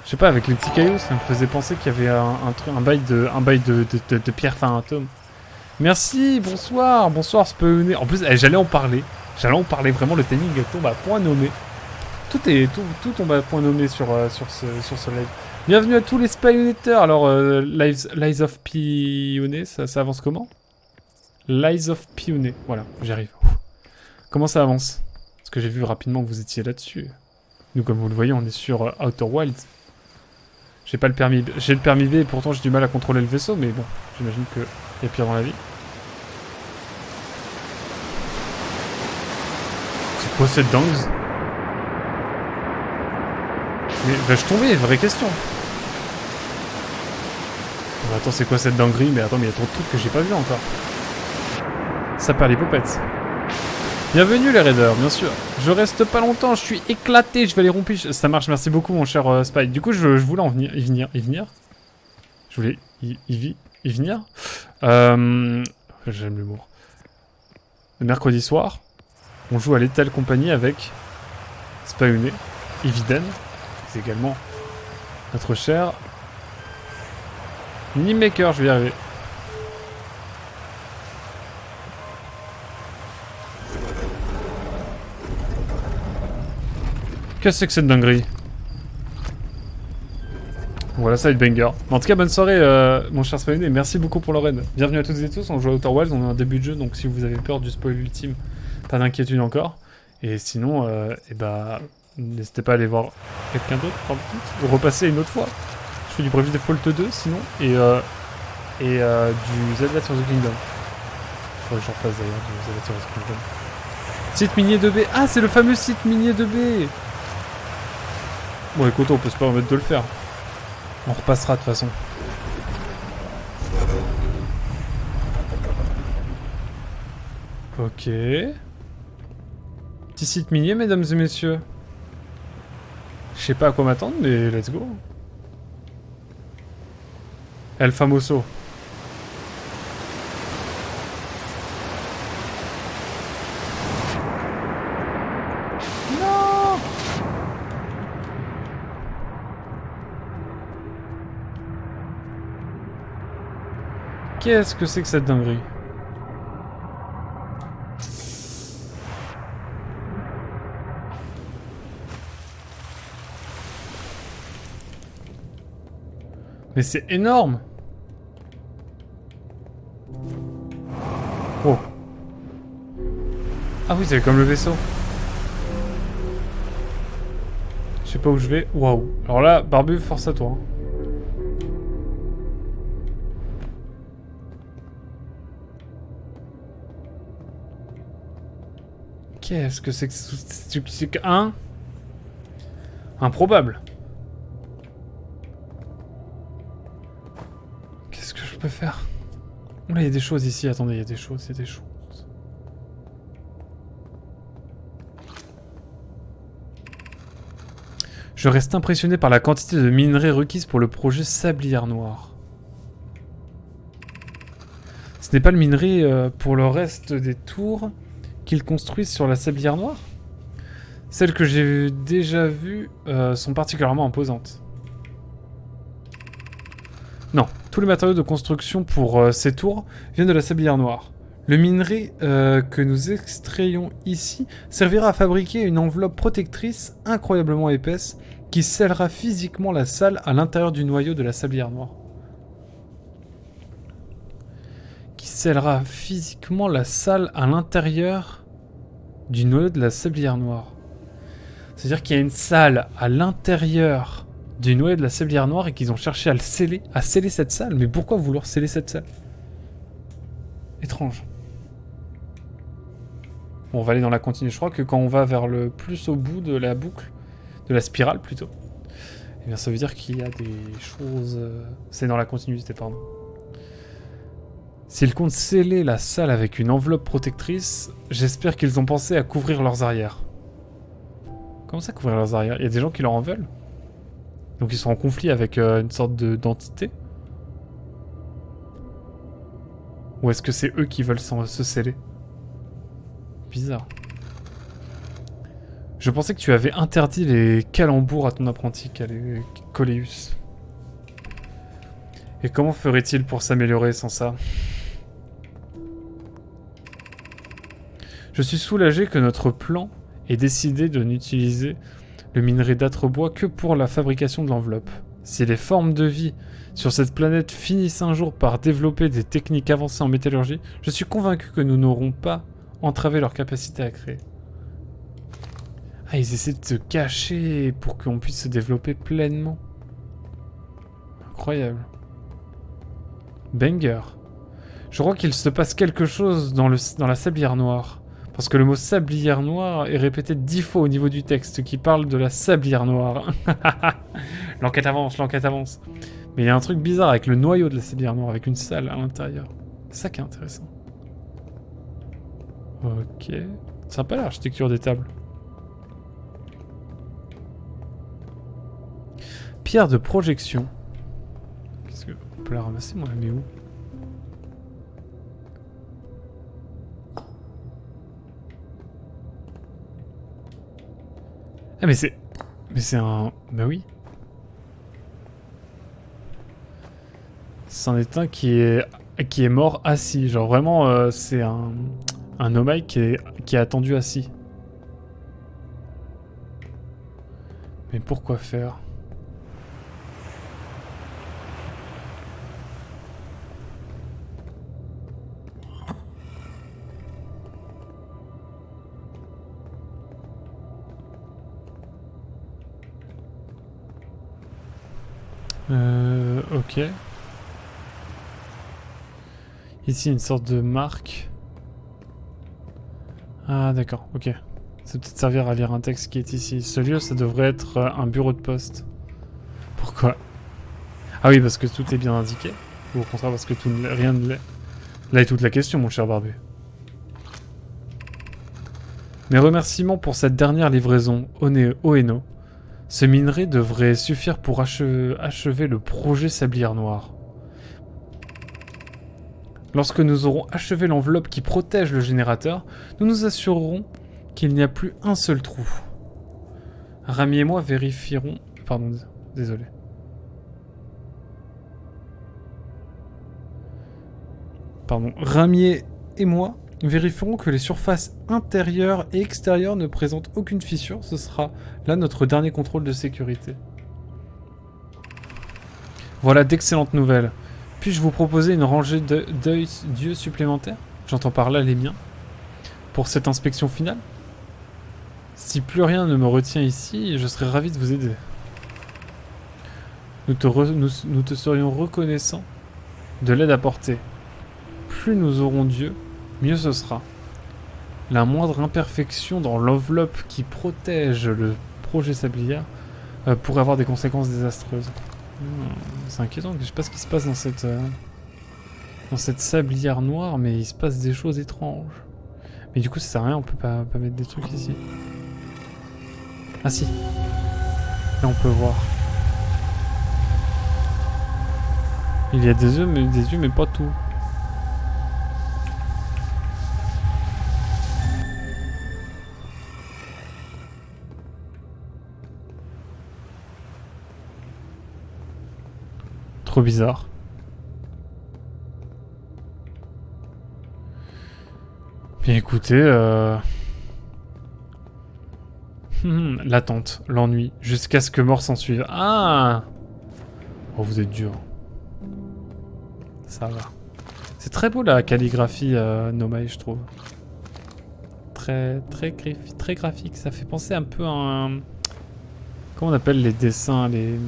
Je sais pas, avec les petits cailloux, ça me faisait penser qu'il y avait un bail de pierre fantôme. Merci, bonsoir, Spawné. En plus, j'allais en parler vraiment, le timing tombe à point nommé. Tout tombe à point nommé sur ce live. Bienvenue à tous les Spawnetters. Alors, Lies of Pioneer, ça avance comment? Lies of Pioneer, voilà, j'y arrive. Comment ça avance? Parce que j'ai vu rapidement que vous étiez là-dessus. Nous, comme vous le voyez, on est sur Outer Wilds. J'ai pas le permis B. J'ai le permis B et pourtant j'ai du mal à contrôler le vaisseau, mais bon, j'imagine qu'il y a pire dans la vie. C'est quoi cette dingue? Mais vais-je tomber? Vraie question. Bon, attends, c'est quoi cette dinguerie? Mais attends, mais il y a trop de trucs que j'ai pas vu encore. Ça perd les popettes. Bienvenue les raiders, bien sûr. Je reste pas longtemps, je suis éclaté, je vais les rompre. Ça marche, merci beaucoup mon cher Spike. Du coup, je voulais y venir. Je voulais y venir. J'aime l'humour. Le mercredi soir, on joue à Lethal Company avec Spawné, Eviden, c'est également notre cher Nimemaker, je vais y arriver. Qu'est-ce que c'est que cette dinguerie? Voilà, ça va être banger. En tout cas, bonne soirée, mon cher Spawné. Merci beaucoup pour le raid. Bienvenue à toutes et tous. On joue à Outer Wilds, on est en début de jeu, donc si vous avez peur du spoil ultime, pas d'inquiétude encore. Et sinon, n'hésitez pas à aller voir quelqu'un d'autre, ou repasser une autre fois. Je fais du Bravely Default 2, sinon, et du Zelda Tears of the Kingdom. Faudrait que j'en fasse d'ailleurs, du Zelda Tears of the Kingdom. Site minier 2B. Ah, c'est le fameux site minier 2B. Bon, écoute, on peut se permettre de le faire. On repassera de toute façon. Ok. Petit site minier, mesdames et messieurs. Je sais pas à quoi m'attendre, mais let's go. El Famoso. Non! Qu'est-ce que c'est que cette dinguerie? Mais c'est énorme! Oh! Ah oui, c'est comme le vaisseau. Je sais pas où je vais. Waouh! Alors là, Barbu, force à toi. Hein. Qu'est-ce que c'est que c'est qu'un improbable. Qu'est-ce que je peux faire? Oula, il y a des choses ici. Attendez, il y a des choses. Je reste impressionné par la quantité de minerais requises pour le projet Sablière Noire. Ce n'est pas le minerai pour le reste des tours qu'ils construisent sur la Sablière Noire? Celles que j'ai déjà vues sont particulièrement imposantes. Non, tous les matériaux de construction pour ces tours viennent de la Sablière Noire. Le minerai que nous extrayons ici servira à fabriquer une enveloppe protectrice incroyablement épaisse qui scellera physiquement la salle à l'intérieur du noyau de la Sablière Noire. Qui scellera physiquement la salle à l'intérieur du noyau de la sablière noire. C'est-à-dire qu'il y a une salle à l'intérieur du noyau de la sablière noire et qu'ils ont cherché à sceller cette salle. Mais pourquoi vouloir sceller cette salle? Étrange. Bon, on va aller dans la continuité. Je crois que quand on va vers le plus au bout de la boucle, de la spirale plutôt, eh bien ça veut dire qu'il y a des choses... C'est dans la continuité, pardon. S'ils comptent sceller la salle avec une enveloppe protectrice, j'espère qu'ils ont pensé à couvrir leurs arrières. Comment ça, couvrir leurs arrières? Il y a des gens qui leur en veulent? Donc ils sont en conflit avec une sorte d'entité? Ou est-ce que c'est eux qui veulent se sceller? Bizarre. Je pensais que tu avais interdit les calembours à ton apprenti, Coléus. Et comment ferait-il pour s'améliorer sans ça? Je suis soulagé que notre plan ait décidé de n'utiliser le minerai d'âtre-bois que pour la fabrication de l'enveloppe. Si les formes de vie sur cette planète finissent un jour par développer des techniques avancées en métallurgie, je suis convaincu que nous n'aurons pas entravé leur capacité à créer. Ah, ils essaient de se cacher pour qu'on puisse se développer pleinement. Incroyable. Banger. Je crois qu'il se passe quelque chose dans la sablière noire. Parce que le mot sablière noire est répété 10 fois au niveau du texte qui parle de la sablière noire. L'enquête avance, l'enquête avance. Mais il y a un truc bizarre avec le noyau de la sablière noire, avec une salle à l'intérieur. C'est ça qui est intéressant. Ok. Sympa l'architecture des tables. Pierre de projection. Qu'est-ce que... On peut la ramasser, moi, mais où? Ah, mais c'est... Mais c'est un... Bah oui. C'en est un qui est mort assis. Genre vraiment, c'est un nomade qui est attendu assis. Mais pourquoi faire? Ok. Ici, une sorte de marque. Ah, d'accord, ok. Ça peut-être servir à lire un texte qui est ici. Ce lieu, ça devrait être un bureau de poste. Pourquoi? Ah oui, parce que tout est bien indiqué. Ou au contraire, parce que rien ne l'est. Là est toute la question, mon cher barbu. Mes remerciements pour cette dernière livraison, Oeno. Ce minerai devrait suffire pour achever le projet Sablière Noire. Lorsque nous aurons achevé l'enveloppe qui protège le générateur, nous nous assurerons qu'il n'y a plus un seul trou. Rami et moi vérifierons... Pardon, désolé. Pardon. Rami et moi vérifierons que les surfaces intérieures et extérieures ne présentent aucune fissure. Ce sera là notre dernier contrôle de sécurité. Voilà d'excellentes nouvelles. Puis-je vous proposer une rangée d'yeux supplémentaires? J'entends par là les miens. Pour cette inspection finale? Si plus rien ne me retient ici, je serais ravi de vous aider. Nous te serions reconnaissants de l'aide apportée. Plus nous aurons d'yeux, mieux ce sera. La moindre imperfection dans l'enveloppe qui protège le projet Sablière pourrait avoir des conséquences désastreuses. C'est inquiétant, je sais pas ce qui se passe dans cette sablière noire, mais il se passe des choses étranges. Mais du coup ça sert à rien, on peut pas mettre des trucs ici. Ah si. Là on peut voir. Il y a des yeux mais pas tout. Trop bizarre. Bien écoutez, l'attente, l'ennui, jusqu'à ce que mort s'en suive. Ah! Oh, vous êtes dur. Ça va. C'est très beau la calligraphie Nomai, je trouve. très graphique. Ça fait penser un peu à un... Comment on appelle les dessins, les...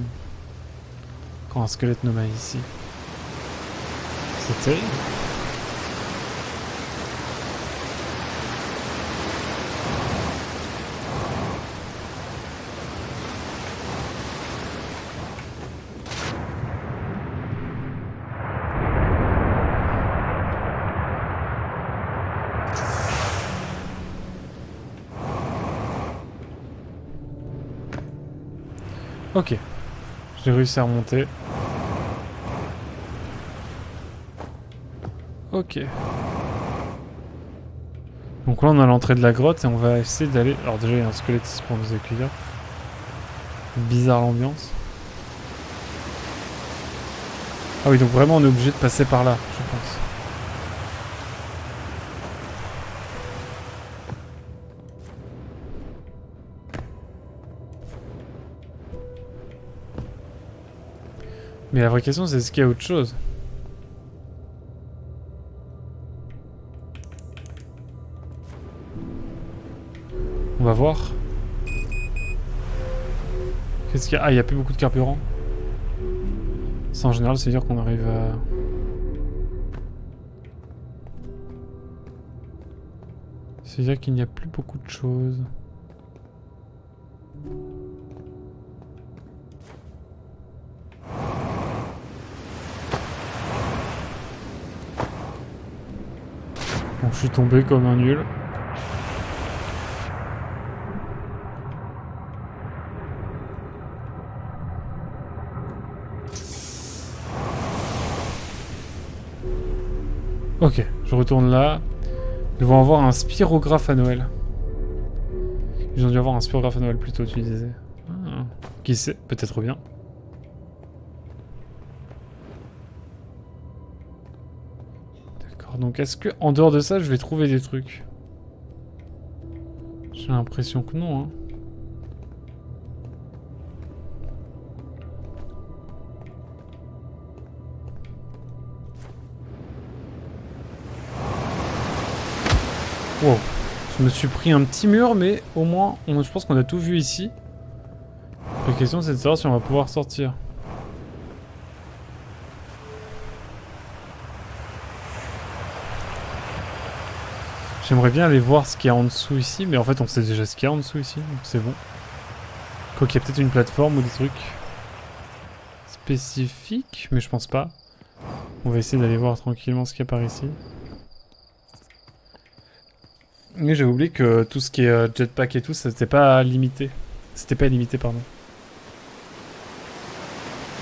Quand un squelette nommé ici. C'est terrible. Ok, j'ai réussi à remonter. Ok. Donc là on a l'entrée de la grotte et on va essayer d'aller... Alors déjà il y a un squelette ici pour nous accueillir. Bizarre l'ambiance. Ah oui donc vraiment on est obligé de passer par là, je pense. Mais la vraie question c'est est-ce qu'il y a autre chose? On va voir. Qu'est-ce qu'il y a? Ah il n'y a plus beaucoup de carburant. Ça en général ça veut dire qu'on arrive à... Ça veut dire qu'il n'y a plus beaucoup de choses. Bon, je suis tombé comme un nul. Ok, je retourne là. Ils vont avoir un spirographe à Noël. Ils ont dû avoir un spirographe à Noël plus tôt, tu disais. Ah, qui sait, peut-être bien. D'accord, donc est-ce que en dehors de ça, je vais trouver des trucs? J'ai l'impression que non, hein. Wow. Je me suis pris un petit mur, mais au moins, je pense qu'on a tout vu ici. La question, c'est de savoir si on va pouvoir sortir. J'aimerais bien aller voir ce qu'il y a en dessous ici, mais en fait, on sait déjà ce qu'il y a en dessous ici, donc c'est bon. Quoiqu'il y a peut-être une plateforme ou des trucs spécifiques, mais je pense pas. On va essayer d'aller voir tranquillement ce qu'il y a par ici. Mais j'ai oublié que tout ce qui est jetpack et tout, ça c'était pas limité. C'était pas illimité, pardon.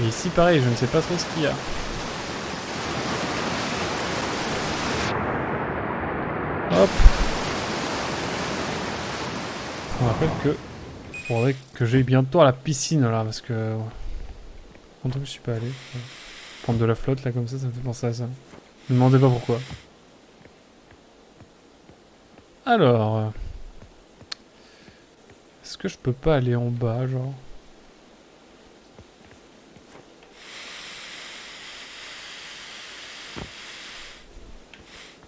Et ici, pareil, je ne sais pas trop ce qu'il y a. Hop. On rappelle que... faudrait que j'aille bientôt à la piscine, là, parce que... longtemps que je suis pas allé. Prendre de la flotte, là, comme ça me fait penser à ça. Ne me demandez pas pourquoi. Alors... est-ce que je peux pas aller en bas, genre?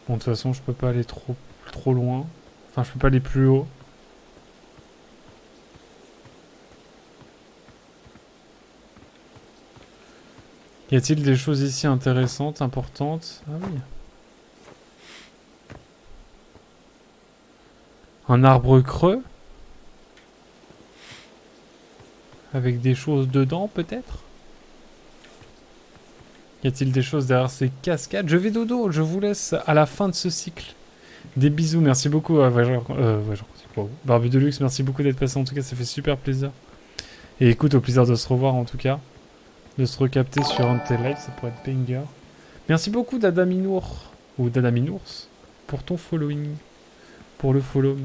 Bon, de toute façon, je peux pas aller trop loin. Enfin, je peux pas aller plus haut. Y a-t-il des choses ici intéressantes, importantes? Ah oui. Un arbre creux? Avec des choses dedans, peut-être? Y a-t-il des choses derrière ces cascades? Je vais dodo, je vous laisse à la fin de ce cycle. Des bisous, merci beaucoup. Barbu de luxe, merci beaucoup d'être passé. En tout cas, ça fait super plaisir. Et écoute, au plaisir de se revoir en tout cas. De se recapter sur un de tes lives, ça pourrait être banger. Merci beaucoup Dadaminour, ou Dadaminours, pour ton following. Pour le follow.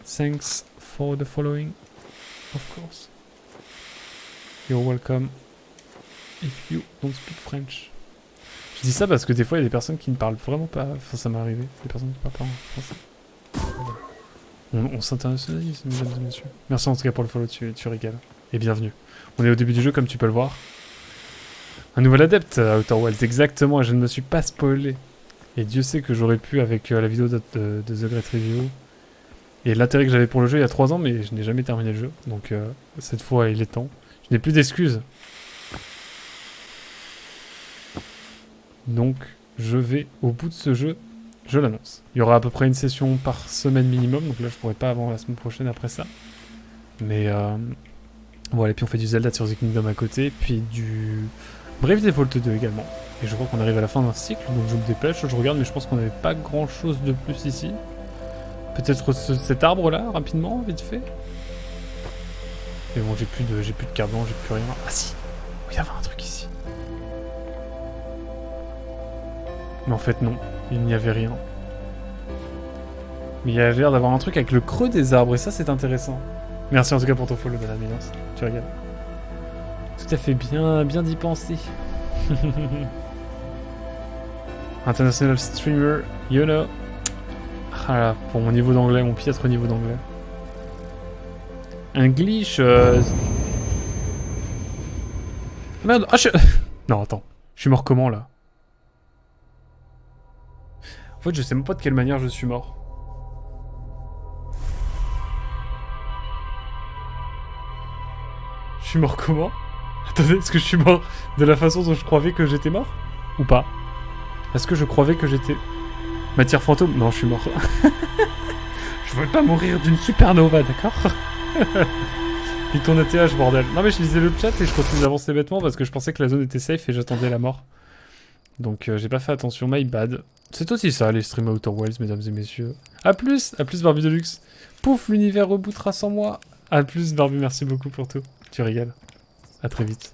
Thanks for the following, of course. You're welcome. If you don't speak French. Je dis ça parce que des fois il y a des personnes qui ne parlent vraiment pas. Enfin, ça m'est arrivé. Des personnes qui ne parlent pas en français. On s'internationalise, mesdames et messieurs. Merci en tout cas pour le follow, tu régales. Et bienvenue. On est au début du jeu, comme tu peux le voir. Un nouvel adepte à Outer Wilds, exactement. Je ne me suis pas spoilé. Et Dieu sait que j'aurais pu, avec la vidéo de The Great Review, Et l'intérêt que j'avais pour le jeu il y a 3 ans, mais je n'ai jamais terminé le jeu. Donc cette fois, il est temps. Je n'ai plus d'excuses. Donc, je vais au bout de ce jeu. Je l'annonce. Il y aura à peu près une session par semaine minimum. Donc là, je pourrais pas avant la semaine prochaine après ça. Mais voilà, et puis on fait du Zelda Tears of the Kingdom à côté. Puis du Brave Default 2 également. Et je crois qu'on arrive à la fin d'un cycle. Donc je me dépêche, je regarde. Mais je pense qu'on n'avait pas grand chose de plus ici. Peut-être cet arbre là, rapidement, vite fait. Mais bon, j'ai plus de carburant, j'ai plus rien. Ah si, il y avait un truc ici. Mais en fait non, il n'y avait rien. Mais il y avait l'air d'avoir un truc avec le creux des arbres, et ça c'est intéressant. Merci en tout cas pour ton follow, madame Milance. Tu regardes. Tout à fait bien d'y penser. International streamer, you know. Ah là, pour mon niveau d'anglais, mon piètre niveau d'anglais. English. Merde, ah je... Non, attends. Je suis mort comment là? En fait, je sais même pas de quelle manière je suis mort. Je suis mort comment? Attendez, est-ce que je suis mort de la façon dont je croyais que j'étais mort? Ou pas? Est-ce que je croyais que j'étais... Matière fantôme? Non, je suis mort. Je veux pas mourir d'une supernova, d'accord? Il tourne à TH, bordel. Non mais je lisais le chat et je continue d'avancer bêtement parce que je pensais que la zone était safe et j'attendais la mort. Donc j'ai pas fait attention, my bad. C'est aussi ça, les streams Outer Wilds, mesdames et messieurs. A plus Barbie Deluxe. Pouf, l'univers rebootera sans moi. A plus Barbie, merci beaucoup pour tout. Tu régales. À très vite.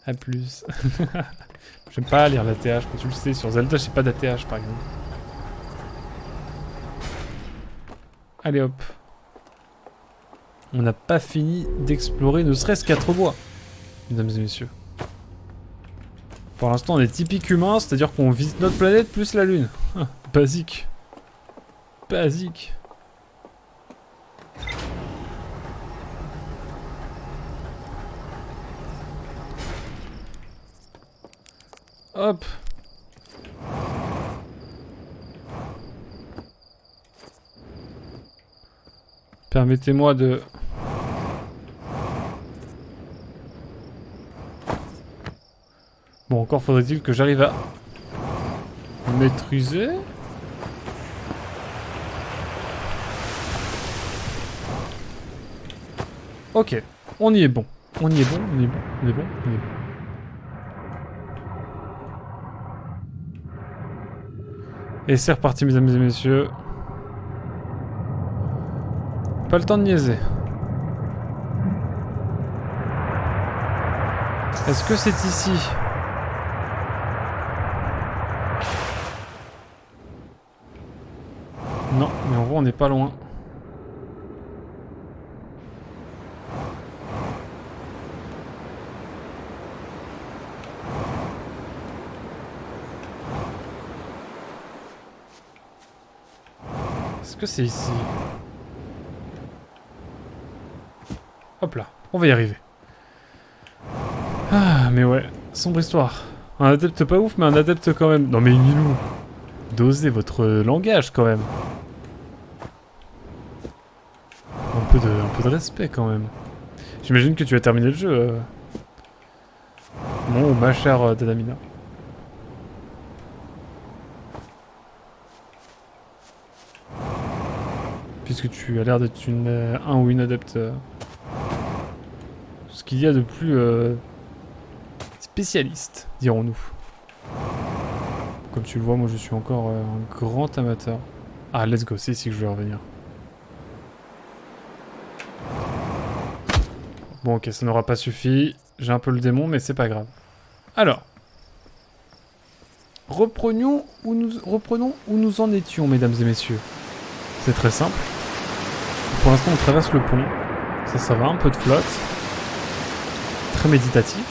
A plus. J'aime pas lire la TH, mais tu le sais, sur Zelda, j'ai pas d'ATH par exemple. Allez hop. On n'a pas fini d'explorer ne serait-ce 4 bois, mesdames et messieurs. Pour l'instant, on est typique humain, c'est-à-dire qu'on visite notre planète plus la Lune. Ah, basique. Basique. Hop. Permettez-moi de... Bon, encore faudrait-il que j'arrive à maîtriser. Ok, on y est bon. On y est bon, on y est bon, on est bon, on est bon. Et c'est reparti, mesdames et messieurs. Pas le temps de niaiser. Est-ce que c'est ici? Non, mais en vrai on n'est pas loin. Est-ce que c'est ici? Hop là, on va y arriver. Ah, mais ouais, sombre histoire. Un adepte pas ouf, mais un adepte quand même. Non mais Milou, dosez votre langage quand même. Un peu de respect quand même. J'imagine que tu as terminé le jeu. Mon ou ma chère Dadamina. Puisque tu as l'air d'être un ou une adepte. Ce qu'il y a de plus spécialiste, dirons-nous. Comme tu le vois, moi je suis encore un grand amateur. Ah, let's go, c'est ici que je vais revenir. Bon, ok, ça n'aura pas suffi. J'ai un peu le démon, mais c'est pas grave. Alors. Reprenons où nous en étions, mesdames et messieurs. C'est très simple. Pour l'instant, on traverse le pont. Ça va, un peu de flotte. Très méditatif.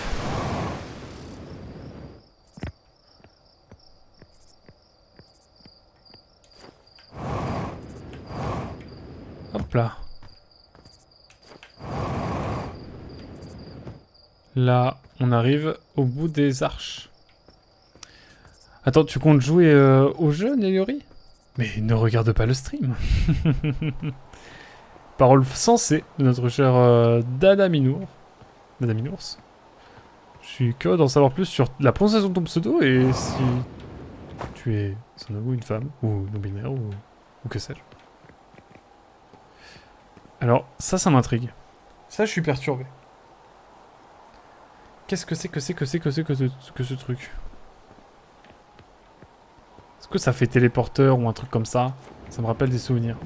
Hop là. Là, on arrive au bout des arches. Attends, tu comptes jouer au jeu, Neyori? Mais ne regarde pas le stream. Parole sensée de notre cher Dada Minour. Dada Minours. Je suis curieux d'en savoir plus sur la prononciation de ton pseudo et si tu es un homme ou une femme, ou non-binaire, ou que sais-je. Alors, ça m'intrigue. Ça, je suis perturbé. Qu'est-ce que c'est que ce truc? Est-ce que ça fait téléporteur ou un truc comme ça? Ça me rappelle des souvenirs.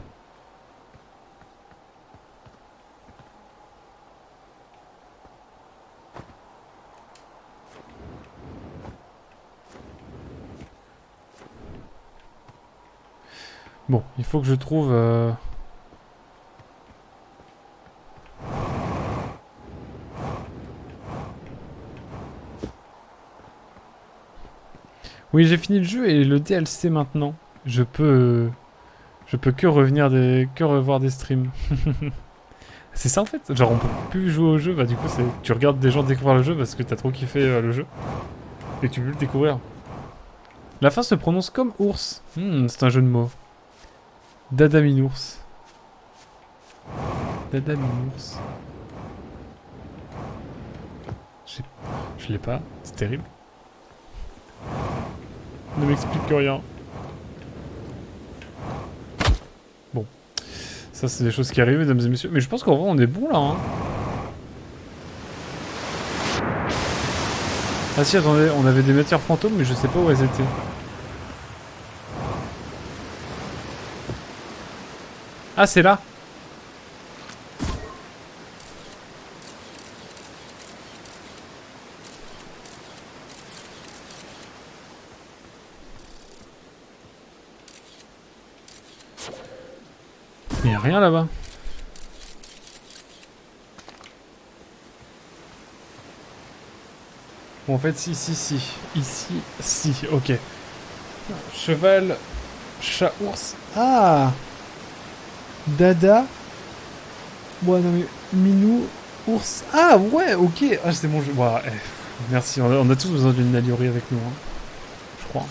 Bon, il faut que je trouve... Oui, j'ai fini le jeu et le DLC maintenant. Je peux que revoir des streams. C'est ça en fait. Genre on peut plus jouer au jeu, bah du coup c'est tu regardes des gens découvrir le jeu parce que t'as trop kiffé le jeu et que tu veux le découvrir. La fin se prononce comme ours. C'est un jeu de mots. Dadaminours. Dadaminours. Je l'ai pas, c'est terrible. Ne m'explique rien. Bon. Ça, c'est des choses qui arrivent, mesdames et messieurs. Mais je pense qu'en vrai, on est bon là. Hein. Ah si, attendez, on avait des matières fantômes, mais je sais pas où elles étaient. Ah, c'est là. Mais y a rien là-bas. Bon, en fait, si. Ici, si, ok. Cheval, chat, ours. Ah, Dada. Ouais, non mais Minou, ours. Ah, ouais, ok. Ah, c'est bon, ouais, merci, on a tous besoin d'une Naliori avec nous, hein. Je crois.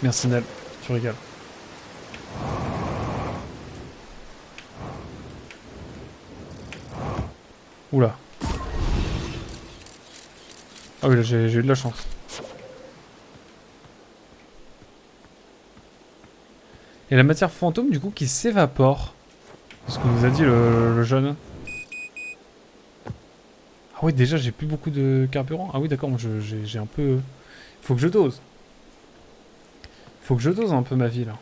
Merci, Nal. Tu régales. Oula. Ah oui, là, j'ai eu de la chance. Et la matière fantôme, du coup, qui s'évapore. C'est ce que nous a dit le jeune. Ah ouais, déjà, j'ai plus beaucoup de carburant. Ah oui, d'accord, j'ai un peu... Faut que je dose. Faut que je dose un peu ma vie, là.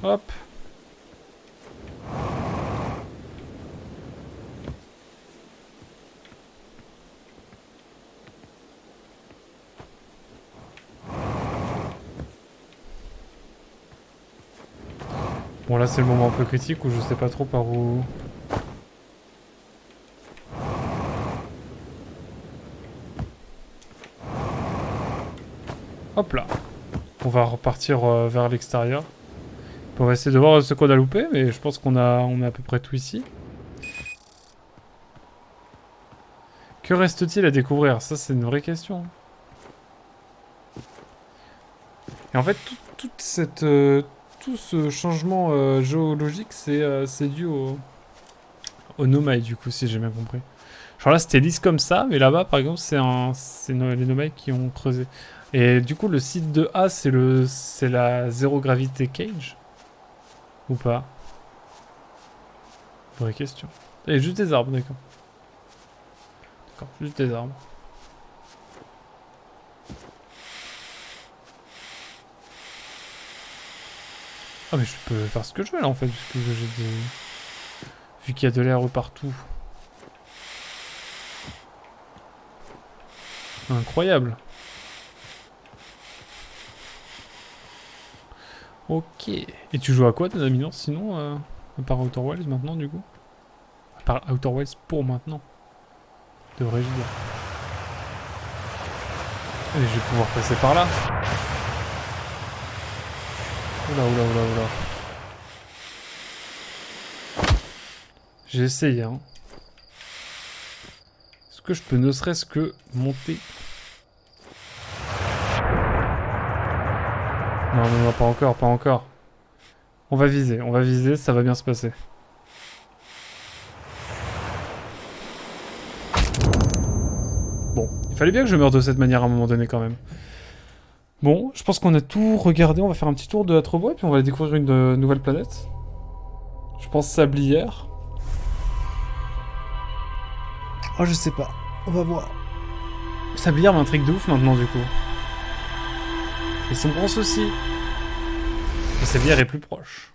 Hop. Bon, là, c'est le moment un peu critique où je sais pas trop par où... Hop là. On va repartir vers l'extérieur. On va essayer de voir ce qu'on a loupé, mais je pense qu'on a à peu près tout ici. Que reste-t-il à découvrir? Ça, c'est une vraie question. Et en fait, tout ce changement géologique, c'est dû au Nomai, du coup, si j'ai bien compris. Genre là, c'était lisse comme ça, mais là-bas, par exemple, c'est les Nomai qui ont creusé. Et du coup, le site de A, c'est la zéro gravité cage? Ou pas? Vraie question. Et juste des arbres, d'accord. D'accord, juste des arbres. Ah mais je peux faire ce que je veux là en fait, puisque j'ai des... Vu qu'il y a de l'air partout. Incroyable. Ok. Et tu joues à quoi, Dominance, sinon à part Outer Wilds maintenant, du coup? À part Outer Wilds pour maintenant, devrais-je dire. Et je vais pouvoir passer par là. Oula, oula, oula, oula. J'ai essayé, hein. Est-ce que je peux ne serait-ce que monter Non, non, non, pas encore, pas encore. On va viser, ça va bien se passer. Bon, il fallait bien que je meure de cette manière à un moment donné quand même. Bon, je pense qu'on a tout regardé, on va faire un petit tour de Atrobo et puis on va aller découvrir une nouvelle planète. Je pense Sablière. Oh, je sais pas, on va voir. Sablière m'intrigue de ouf maintenant du coup. Et son grand souci. Et Sablière est plus proche.